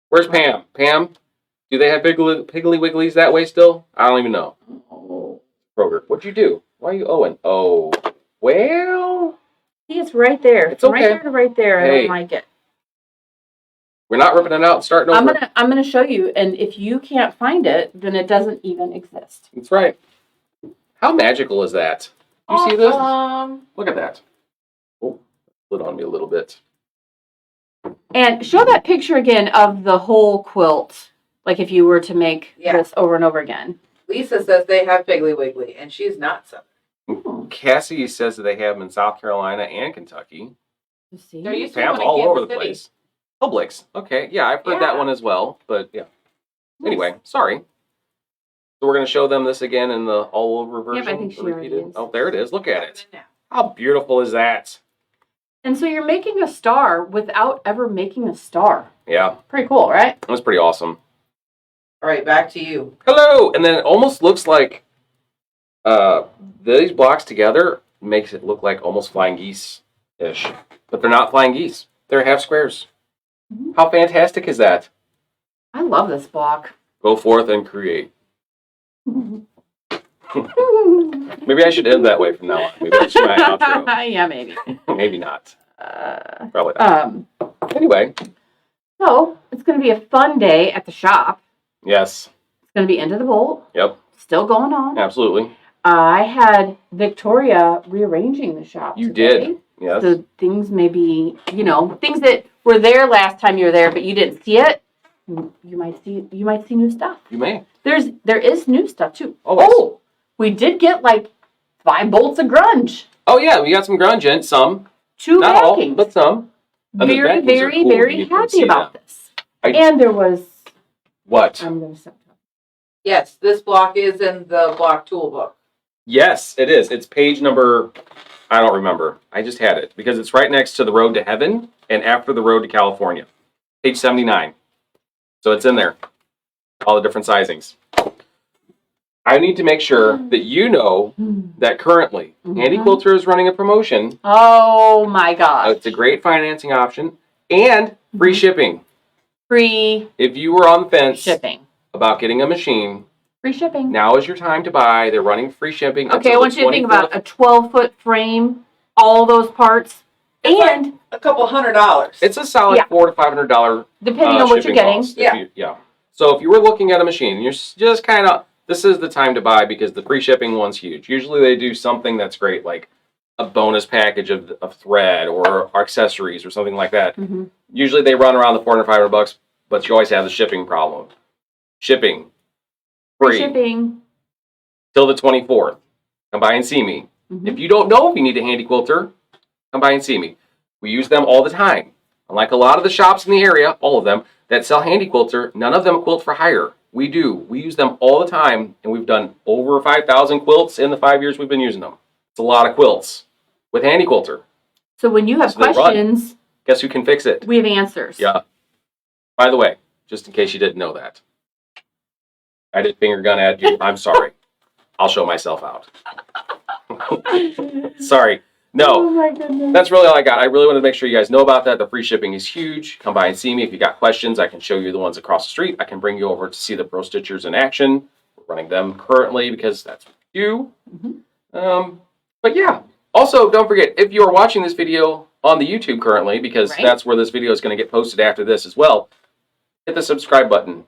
Speaker 2: Where's Pam? Pam, do they have Piggly Wigglies that way still? I don't even know.
Speaker 1: Oh.
Speaker 2: Kroger. What'd you do? Why are you owing? Oh, well.
Speaker 1: See, it's right there.
Speaker 2: It's okay.
Speaker 1: Right there to right there. I don't like it.
Speaker 2: We're not ripping it out and starting over.
Speaker 1: I'm gonna show you, and if you can't find it, then it doesn't even exist.
Speaker 2: That's right. How magical is that? You see this? Look at that. Oh, lit on me a little bit.
Speaker 1: And show that picture again of the whole quilt, like if you were to make this over and over again.
Speaker 3: Lisa says they have Piggly Wiggly, and she's not Southern.
Speaker 2: Cassie says that they have them in South Carolina and Kentucky.
Speaker 1: You see?
Speaker 3: There used to
Speaker 2: Pam's
Speaker 3: be one in
Speaker 2: all
Speaker 3: Kansas
Speaker 2: over the
Speaker 3: City.
Speaker 2: place. Publix. Okay, yeah, I've heard that one as well, but yeah. Anyway, sorry. So we're going to show them this again in the all-over version?
Speaker 1: Yep, I think she already is.
Speaker 2: Oh, there it is. Look at it. How beautiful is that?
Speaker 1: And so you're making a star without ever making a star.
Speaker 2: Yeah.
Speaker 1: Pretty cool, right?
Speaker 2: That was pretty awesome.
Speaker 3: All right, back to you.
Speaker 2: Hello! And then it almost looks like these blocks together makes it look like almost flying geese-ish. But they're not flying geese. They're half squares. Mm-hmm. How fantastic is that?
Speaker 1: I love this block.
Speaker 2: Go forth and create. Maybe I should end that way from now on. Maybe that's my outro.
Speaker 1: Yeah, maybe.
Speaker 2: Maybe not. Probably not. Anyway.
Speaker 1: So, it's going to be a fun day at the shop.
Speaker 2: Yes.
Speaker 1: It's going to be into the bolt.
Speaker 2: Yep.
Speaker 1: Still going on.
Speaker 2: Absolutely.
Speaker 1: I had Victoria rearranging the shop
Speaker 2: You
Speaker 1: today.
Speaker 2: did. Yes.
Speaker 1: So things may be, things that were there last time you were there, but you didn't see it. You might see new stuff.
Speaker 2: You may.
Speaker 1: There is new stuff too.
Speaker 2: Always.
Speaker 1: Oh, we did get like 5 bolts of grunge.
Speaker 2: Oh yeah, we got some grunge in, some.
Speaker 1: 2
Speaker 2: Not
Speaker 1: backings.
Speaker 2: all, but some. And
Speaker 1: Very, very,
Speaker 2: cool.
Speaker 1: very happy about this. And there was
Speaker 2: what?
Speaker 1: I'm gonna stop talking.
Speaker 3: Yes, this block is in the block tool book.
Speaker 2: Yes, it is. It's page number, I don't remember. I just had it because it's right next to the Road to Heaven and after the Road to California. Page 79. So it's in there. All the different sizings. I need to make sure that you know that currently Handy Quilter is running a promotion.
Speaker 1: Oh my gosh.
Speaker 2: It's a great financing option and free shipping.
Speaker 1: Free
Speaker 2: If you were on the fence
Speaker 1: shipping.
Speaker 2: about getting a machine,
Speaker 1: Free shipping.
Speaker 2: now is your time to buy. They're running free shipping.
Speaker 1: Okay, I want you to think about a 12-foot frame, all those parts, and
Speaker 3: like a couple $100.
Speaker 2: It's a solid $400 to $500
Speaker 1: depending on what you're getting.
Speaker 2: cost. Yeah. So if you were looking at a machine, and you're just kind of, this is the time to buy because the free shipping one's huge. Usually they do something that's great, like a bonus package of thread or accessories or something like that.
Speaker 1: Mm-hmm.
Speaker 2: Usually they run around the $400 to $500, but you always have the shipping problem. Shipping. Free.
Speaker 1: Shipping.
Speaker 2: Till the 24th. Come by and see me.
Speaker 1: Mm-hmm.
Speaker 2: If you don't know if you need a Handy Quilter, come by and see me. We use them all the time. Unlike a lot of the shops in the area, all of them, that sell Handy Quilter, none of them quilt for hire. We do. We use them all the time, and we've done over 5,000 quilts in the 5 years we've been using them. It's a lot of quilts with Handy Quilter.
Speaker 1: So when you have questions,
Speaker 2: guess who can fix it?
Speaker 1: we have answers.
Speaker 2: Yeah. By the way, just in case you didn't know that, I did finger gun at you. I'm sorry. I'll show myself out. Sorry. No.
Speaker 1: Oh my goodness.
Speaker 2: That's really all I got. I really wanted to make sure you guys know about that. The free shipping is huge. Come by and see me. If you got questions, I can show you the ones across the street. I can bring you over to see the Pro Stitchers in action. We're running them currently because that's what we do. Mm-hmm. But yeah. Also, don't forget, if you are watching this video on the YouTube currently, because that's where this video is going to get posted after this as well, hit the subscribe button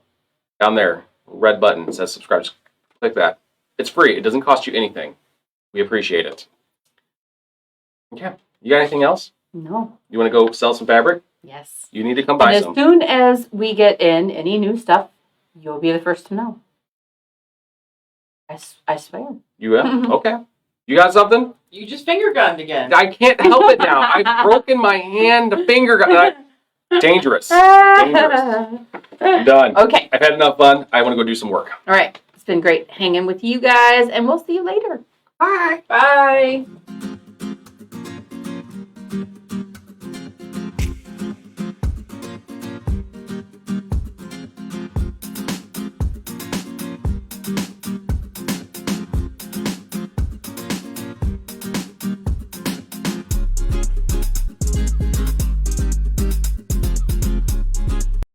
Speaker 2: down there. Red button says subscribe. Just click that. It's free. It doesn't cost you anything. We appreciate it. Okay. You got anything else?
Speaker 1: No.
Speaker 2: You want to go sell some fabric?
Speaker 1: Yes.
Speaker 2: You need to come
Speaker 1: And
Speaker 2: buy
Speaker 1: as
Speaker 2: some.
Speaker 1: soon as we get in any new stuff, you'll be the first to know. I swear.
Speaker 2: You will? Okay. You got something?
Speaker 3: You just finger gunned again.
Speaker 2: I can't help it now. I've broken my hand to finger gun. Dangerous. Dangerous. I'm done.
Speaker 1: Okay.
Speaker 2: I've had enough fun. I want to go do some work.
Speaker 1: All right. It's been great hanging with you guys, and we'll see you later.
Speaker 2: Bye.
Speaker 3: Bye.